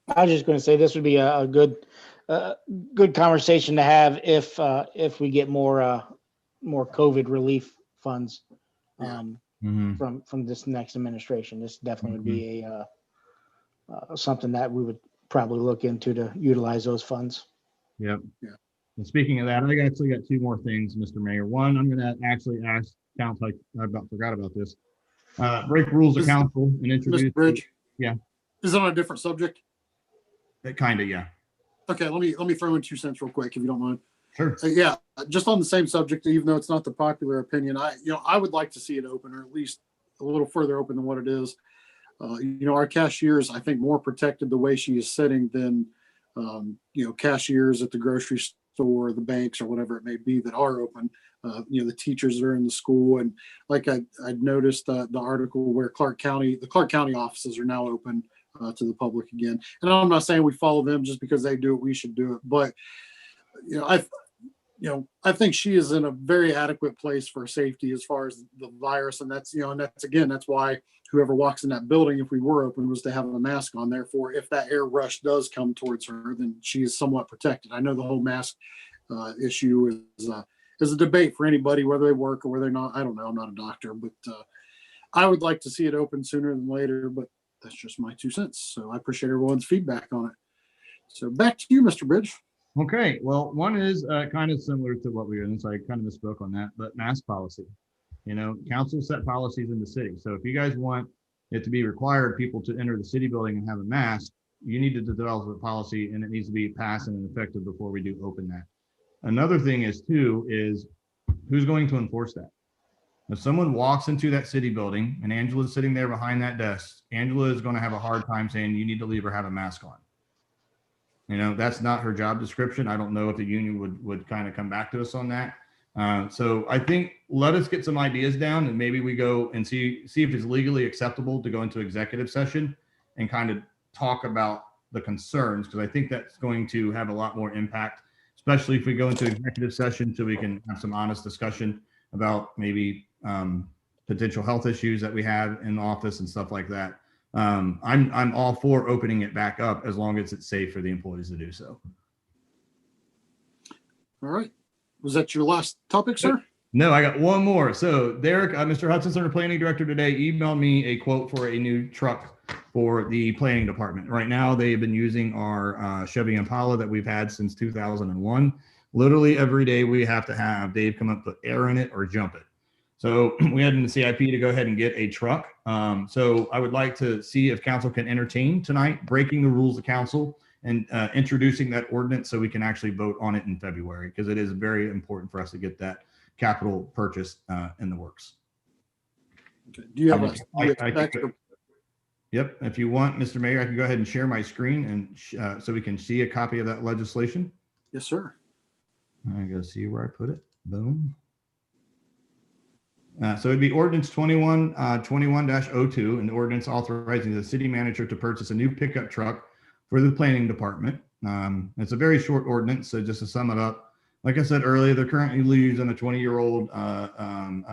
I was just going to say this would be a good conversation to have if we get more COVID relief funds from this next administration. This definitely would be something that we would probably look into to utilize those funds. Yep. Yeah. And speaking of that, I actually got two more things, Mr. Mayor. One, I'm going to actually ask council. I forgot about this. Break rules of council and introduce. Mr. Bridge. Yeah. Is it on a different subject? Kind of, yeah. Okay, let me throw in 2 cents real quick, if you don't mind. Sure. Yeah, just on the same subject, even though it's not the popular opinion, I would like to see it open, or at least a little further open than what it is. Our cashier is, I think, more protected the way she is sitting than cashiers at the grocery store, the banks, or whatever it may be that are open. The teachers are in the school, and like I'd noticed the article where the Clark County offices are now open to the public again. And I'm not saying we follow them just because they do it, we should do it. But I think she is in a very adequate place for safety as far as the virus, and that's why whoever walks in that building, if we were open, was to have a mask on. Therefore, if that air rush does come towards her, then she is somewhat protected. I know the whole mask issue is a debate for anybody, whether they work or whether they're not. I don't know. I'm not a doctor, but I would like to see it open sooner than later. But that's just my 2 cents. So I appreciate everyone's feedback on it. So back to you, Mr. Bridge. Okay. Well, one is kind of similar to what we were in, so I kind of misspoke on that, but mask policy. Council set policies in the city. So if you guys want it to be required people to enter the city building and have a mask, you need to develop a policy, and it needs to be passed and effective before we do open that. Another thing is who's going to enforce that? If someone walks into that city building and Angela's sitting there behind that desk, Angela is going to have a hard time saying you need to leave or have a mask on. That's not her job description. I don't know if the union would kind of come back to us on that. So I think let us get some ideas down, and maybe we go and see if it's legally acceptable to go into executive session and kind of talk about the concerns, because I think that's going to have a lot more impact, especially if we go into executive session so we can have some honest discussion about maybe potential health issues that we have in the office and stuff like that. I'm all for opening it back up as long as it's safe for the employees to do so. All right. Was that your last topic, sir? No, I got one more. So Derek, Mr. Hutchinson, our planning director today, emailed me a quote for a new truck for the planning department. Right now, they've been using our Chevy Impala that we've had since 2001. Literally every day we have to have Dave come up, put air in it or jump it. So we had in the CIP to go ahead and get a truck. So I would like to see if council can entertain tonight, breaking the rules of council and introducing that ordinance so we can actually vote on it in February, because it is very important for us to get that capital purchase in the works. Okay. Do you have Yep. If you want, Mr. Mayor, I can go ahead and share my screen and so we can see a copy of that legislation. Yes, sir. I gotta see where I put it. Boom. So it'd be ordinance 21-02, an ordinance authorizing the city manager to purchase a new pickup truck for the planning department. It's a very short ordinance, so just to sum it up, like I said earlier, they're currently using a 20-year-old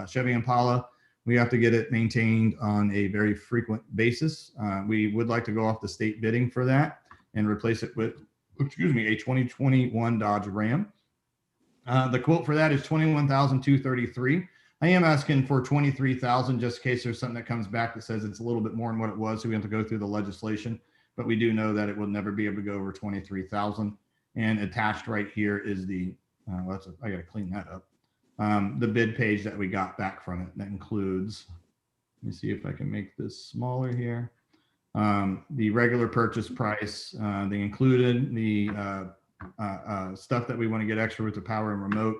Chevy Impala. We have to get it maintained on a very frequent basis. We would like to go off the state bidding for that and replace it with, a 2021 Dodge Ram. The quote for that is $21,233. I am asking for $23,000 just in case there's something that comes back that says it's a little bit more than what it was. So we have to go through the legislation, but we do know that it will never be able to go over 23,000. And attached right here is the, I got to clean that up. The bid page that we got back from it that includes, let me see if I can make this smaller here. The regular purchase price, they included the stuff that we want to get extra with the power and remote,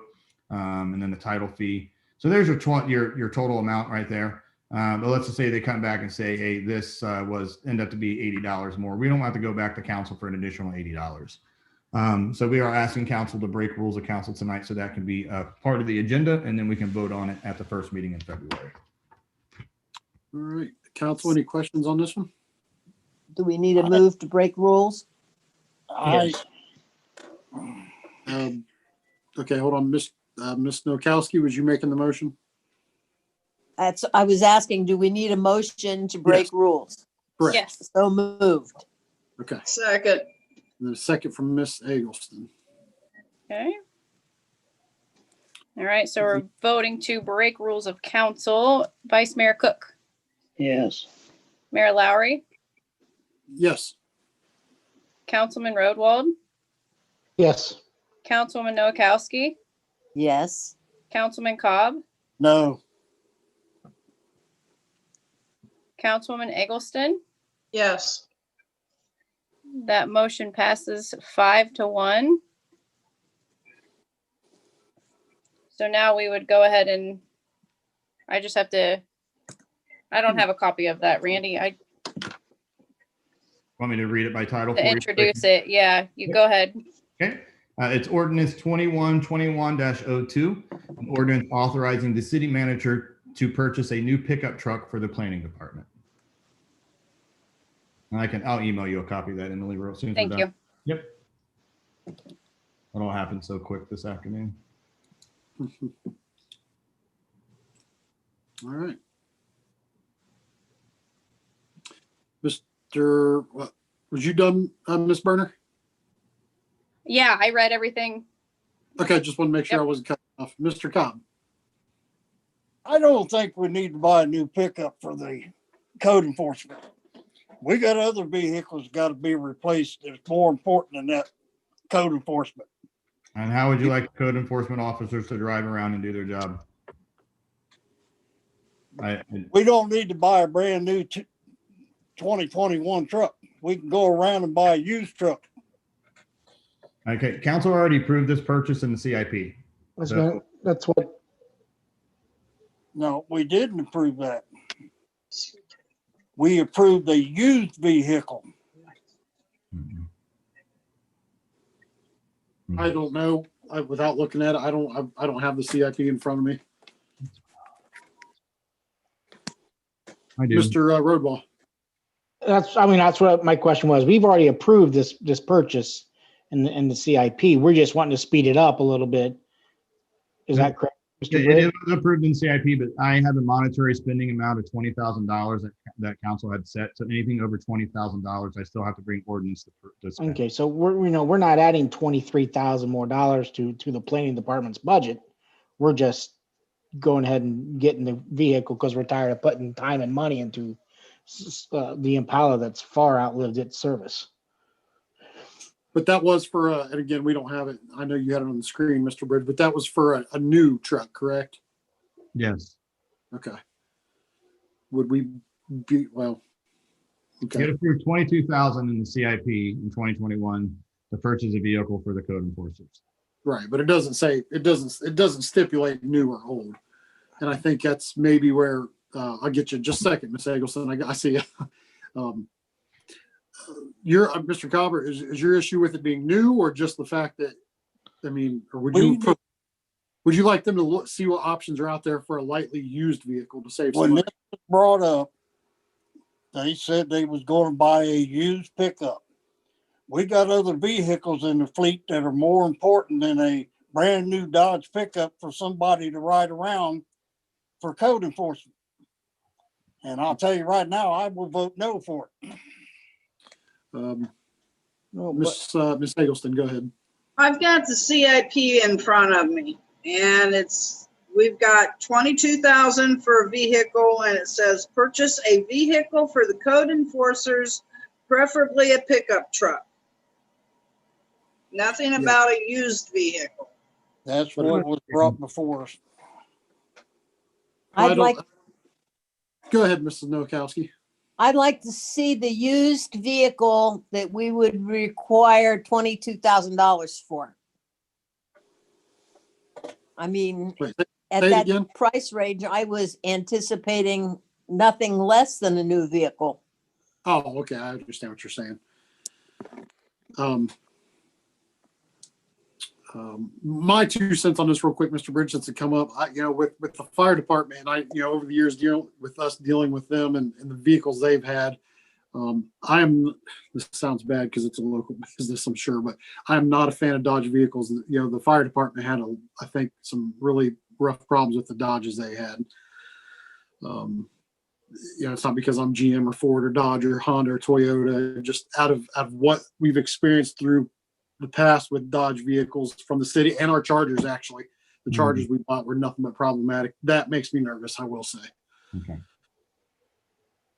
and then the title fee. So there's your total amount right there. But let's just say they come back and say, hey, this end up to be $80 more. We don't have to go back to council for an additional $80. So we are asking council to break rules of council tonight so that can be a part of the agenda, and then we can vote on it at the first meeting in February. All right. Council, any questions on this one? Do we need a move to break rules? Yes. Okay, hold on. Miss Nowakowski, was you making the motion? I was asking, do we need a motion to break rules? Correct. Yes. So moved. Okay. Second. And then a second from Miss Eggleston. Okay. All right, so we're voting to break rules of council. Vice Mayor Cook, Yes. Mayor Lowry, Yes. Councilman Rodwald, Yes. Councilwoman Nowakowski, Yes. Councilman Cobb, No. Councilwoman Eggleston. Yes. That motion passes 5-1. So now we would go ahead and I don't have a copy of that, Randy. I Want me to read it by title for to you? introduce it. Yeah, you go ahead. Okay. It's ordinance 21-21-02, an ordinance authorizing the city manager to purchase a new pickup truck for the planning department. And I'll email you a copy of that, Emily, real soon. Thank you. Yep. It all happened so quick this afternoon. All right. Mr. Was you done, Miss Berner? Yeah, I read everything. Okay, just want to make sure I wasn't cutting off. Mr. Cobb. I don't think we need to buy a new pickup for the code enforcement. We got other vehicles got to be replaced. It's more important than that code enforcement. And how would you like code enforcement officers to drive around and do their job? We don't need to buy a brand new 2021 truck. We can go around and buy a used truck. Okay, council already approved this purchase in the CIP. That's what, No, we didn't approve that. We approved a used vehicle. I don't know. without looking at it, I don't have the CIP in front of me. I do. Mr. Roadwall. That's what my question was. We've already approved this purchase in the CIP. We're just wanting to speed it up a little bit. Is that correct, Mr. It Britt? was approved in CIP, but I have a monetary spending amount of $20,000 that council had set. So anything over $20,000, I still have to bring ordinance to spend. Okay, so we're not adding $23,000 more dollars to the planning department's budget. We're just going ahead and getting the vehicle because we're tired of putting time and money into the Impala that's far outlived its service. But that was for, and again, we don't have it. I know you had it on the screen, Mr. Bridge, but that was for a new truck, correct? Yes. Okay. Would we be, well, We okay. had approved 22,000 in the CIP in 2021 to purchase a vehicle for the code enforcers. Right. But it doesn't say, it doesn't stipulate new or old. And I think that's maybe where, I'll get you in just a second, Ms. Eggleston. I see you. Your Mr. Cobber, is your issue with it being new or just the fact that, I mean, or would you like them to look, see what options are out there for a lightly used vehicle to save some When money? this was brought up, they said they was going to buy a used pickup. We got other vehicles in the fleet that are more important than a brand new Dodge pickup for somebody to ride around for code enforcement. And I'll tell you right now, I will vote no for it. Miss Eggleston, go ahead. I've got the CIP in front of me, and we've got 22,000 for a vehicle, and it says purchase a vehicle for the code enforcers, preferably a pickup truck. Nothing about a used vehicle. That's what was brought before us. Go ahead, Mrs. Nowakowski. I'd like to see the used vehicle that we would require $22,000 for. I mean, Wait, at say it that again? price range, I was anticipating nothing less than a new vehicle. Oh, okay. I understand what you're saying. My 2 cents on this real quick, Mr. Bridge, since it come up, with the fire department, over the years dealing with them and the vehicles they've had, this sounds bad because it's a local business, I'm sure, but I'm not a fan of Dodge vehicles. The fire department had, I think, some really rough problems with the Dodges they had. It's not because I'm GM or Ford or Dodge or Honda or Toyota, just out of what we've experienced through the past with Dodge vehicles from the city and our Chargers. Actually, the Chargers we bought were nothing but problematic. That makes me nervous, I will say. Okay.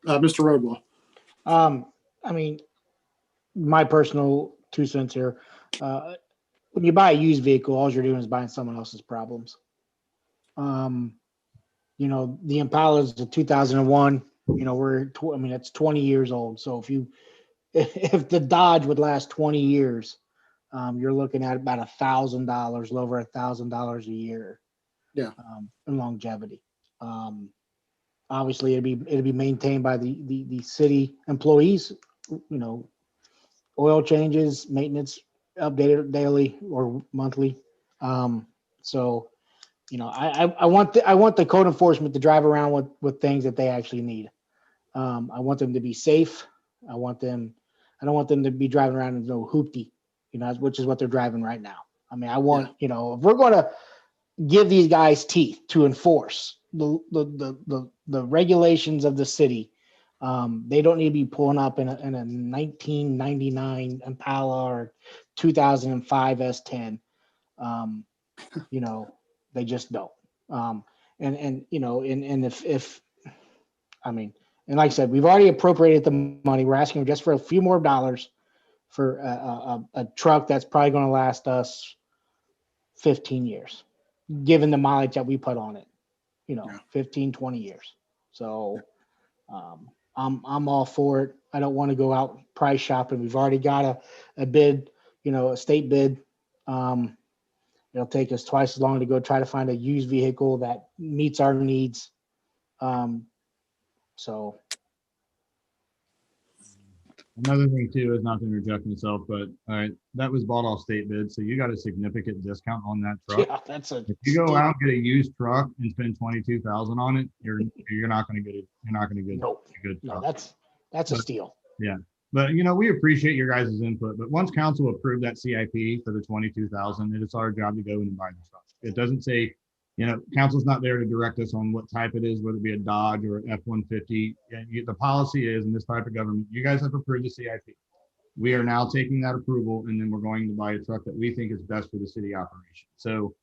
Mr. Roadwell. I mean, my personal 2 cents here. When you buy a used vehicle, all you're doing is buying someone else's problems. The Impala is a 2001. It's 20 years old. So if the Dodge would last 20 years, you're looking at about $1,000, over $1,000 a year. Yeah. In longevity. Obviously, it'd be maintained by the city employees. Oil changes, maintenance, updated daily or monthly. I want the code enforcement to drive around with things that they actually need. I want them to be safe. I don't want them to be driving around in no hoopty, which is what they're driving right now. I mean, I want, if we're going to give these guys teeth to enforce the regulations of the city, they don't need to be pulling up in a 1999 Impala or 2005 S10. They just don't. And like I said, we've already appropriated the money. We're asking just for a few more dollars for a truck that's probably going to last us 15 years, given the mileage that we put on it, 15, 20 years. So I'm all for it. I don't want to go out price shopping. We've already got a bid, a state bid. It'll take us twice as long to go try to find a used vehicle that meets our needs. Another thing too is not to interject myself, but all right, that was bought off state bid, so you got a significant discount on that truck. Yeah, that's a. If you go out and get a used truck and spend 22,000 on it, you're not going to get it. You're not going to get Nope. a good No, truck. that's a steal. But we appreciate your guys' input. But once council approved that CIP for the 22,000, it is our job to go in and buy the truck. It doesn't say, council's not there to direct us on what type it is, whether it be a Dodge or an F-150. The policy is in this type of government, you guys have approved the CIP. We are now taking that approval, and then we're going to buy a truck that we think is best for the city operation. So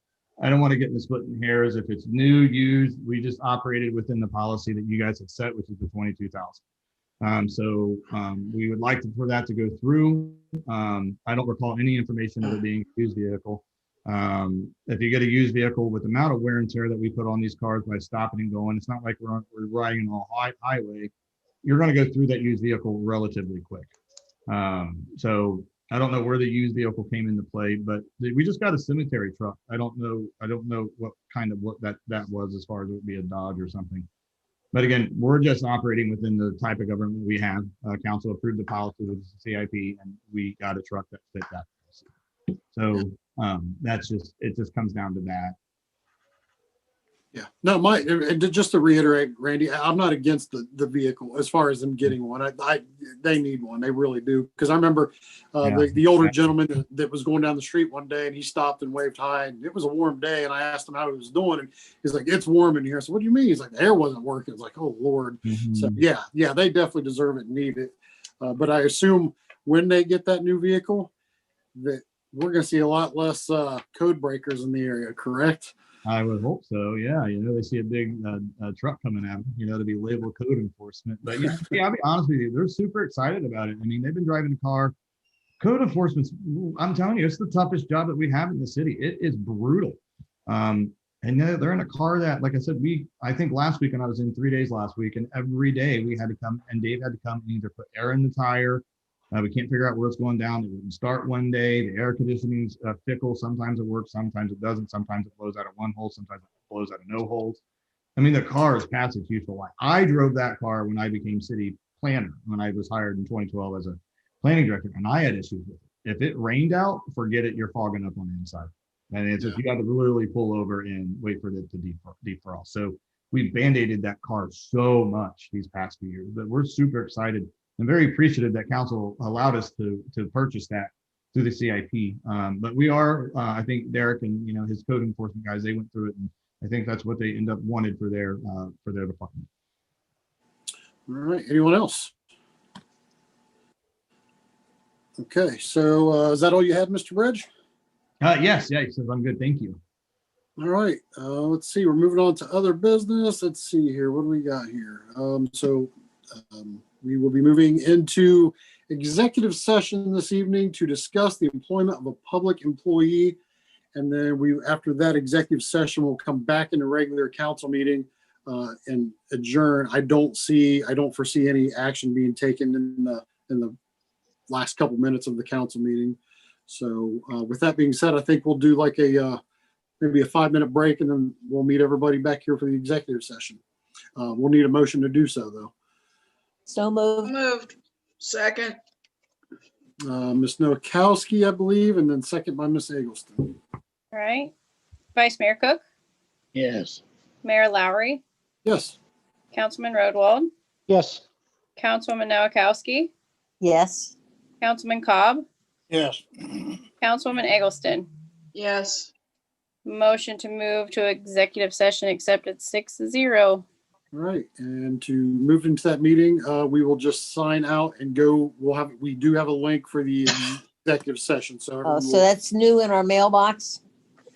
I don't want to get into splitting hairs. If it's new, used, we just operated within the policy that you guys have set, which is the 22,000. We would like for that to go through. I don't recall any information of it being a used vehicle. If you get a used vehicle with the amount of wear and tear that we put on these cars by stopping and going, it's not like we're riding on a highway. You're going to go through that used vehicle relatively quick. So I don't know where the used vehicle came into play, but we just got a cemetery truck. I don't know what that was as far as it would be a Dodge or something. But again, we're just operating within the type of government we have. Council approved the policy with the CIP, and we got a truck that fit that policy. So it just comes down to that. Yeah, no, just to reiterate, Randy, I'm not against the vehicle as far as them getting one. They need one, they really do. Because I remember the older gentleman that was going down the street one day, and he stopped and waved hi, and it was a warm day, and I asked him how he was doing, and he's like, "It's warm in here." So what do you mean? He's like, "The air wasn't working." It's like, "Oh Lord." Mm-hmm. So yeah, they definitely deserve it and need it. But I assume when they get that new vehicle, that we're going to see a lot less code breakers in the area. Correct? I would hope so. Yeah. They see a big truck coming at them, to be labeled code enforcement. But I'll be honest with you, they're super excited about it. I mean, they've been driving the car. Code enforcement, I'm telling you, it's the toughest job that we have in the city. It is brutal. And they're in a car that, like I said, I think last week, and I was in 3 days last week, and every day we had to come, and Dave had to come and either put air in the tire. We can't figure out where it's going down. It wouldn't start one day. The air conditioning's fickle. Sometimes it works. Sometimes it doesn't. Sometimes it blows out of one hole. Sometimes it blows out of no holes. I mean, the car is past its useful life. I drove that car when I became city planner, when I was hired in 2012 as a planning director, and I had issues with it. If it rained out, forget it. You're fogging up on the inside. And it's just, you got to literally pull over and wait for it to defrost. So we band-aided that car so much these past few years, but we're super excited. I'm very appreciative that council allowed us to purchase that through the CIP. But we are, I think Derek and his code enforcement guys, they went through it, and I think that's what they end up wanted for their department. All right. Anyone else? Okay. So is that all you had, Mr. Bridge? Yes. Yeah. He says I'm good. Thank you. All right. Let's see. We're moving on to other business. Let's see here. What do we got here? We will be moving into executive session this evening to discuss the employment of a public employee. And then after that executive session, we'll come back in a regular council meeting and adjourn. I don't foresee any action being taken in the last couple minutes of the council meeting. So with that being said, I think we'll do like maybe a 5-minute break, and then we'll meet everybody back here for the executive session. We'll need a motion to do so, though. So moved. Moved. Second. Ms. Nowakowski, I believe, and then second by Ms. Eggleston. All right. Vice Mayor Cook, Yes. Mayor Lowry, Yes. Councilman Rodwald, Yes. Councilwoman Nowakowski, Yes. Councilman Cobb, Yes. Councilwoman Eggleston. Yes. Motion to move to executive session accepted 6-0. All right. And to move into that meeting, we will just sign out and go. We do have a link for the executive session. So, So that's new in our mailbox.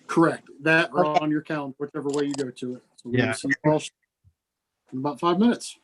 correct that or Okay. on your calendar, whichever way you go to it. So Yeah. we'll see you all in about 5 minutes.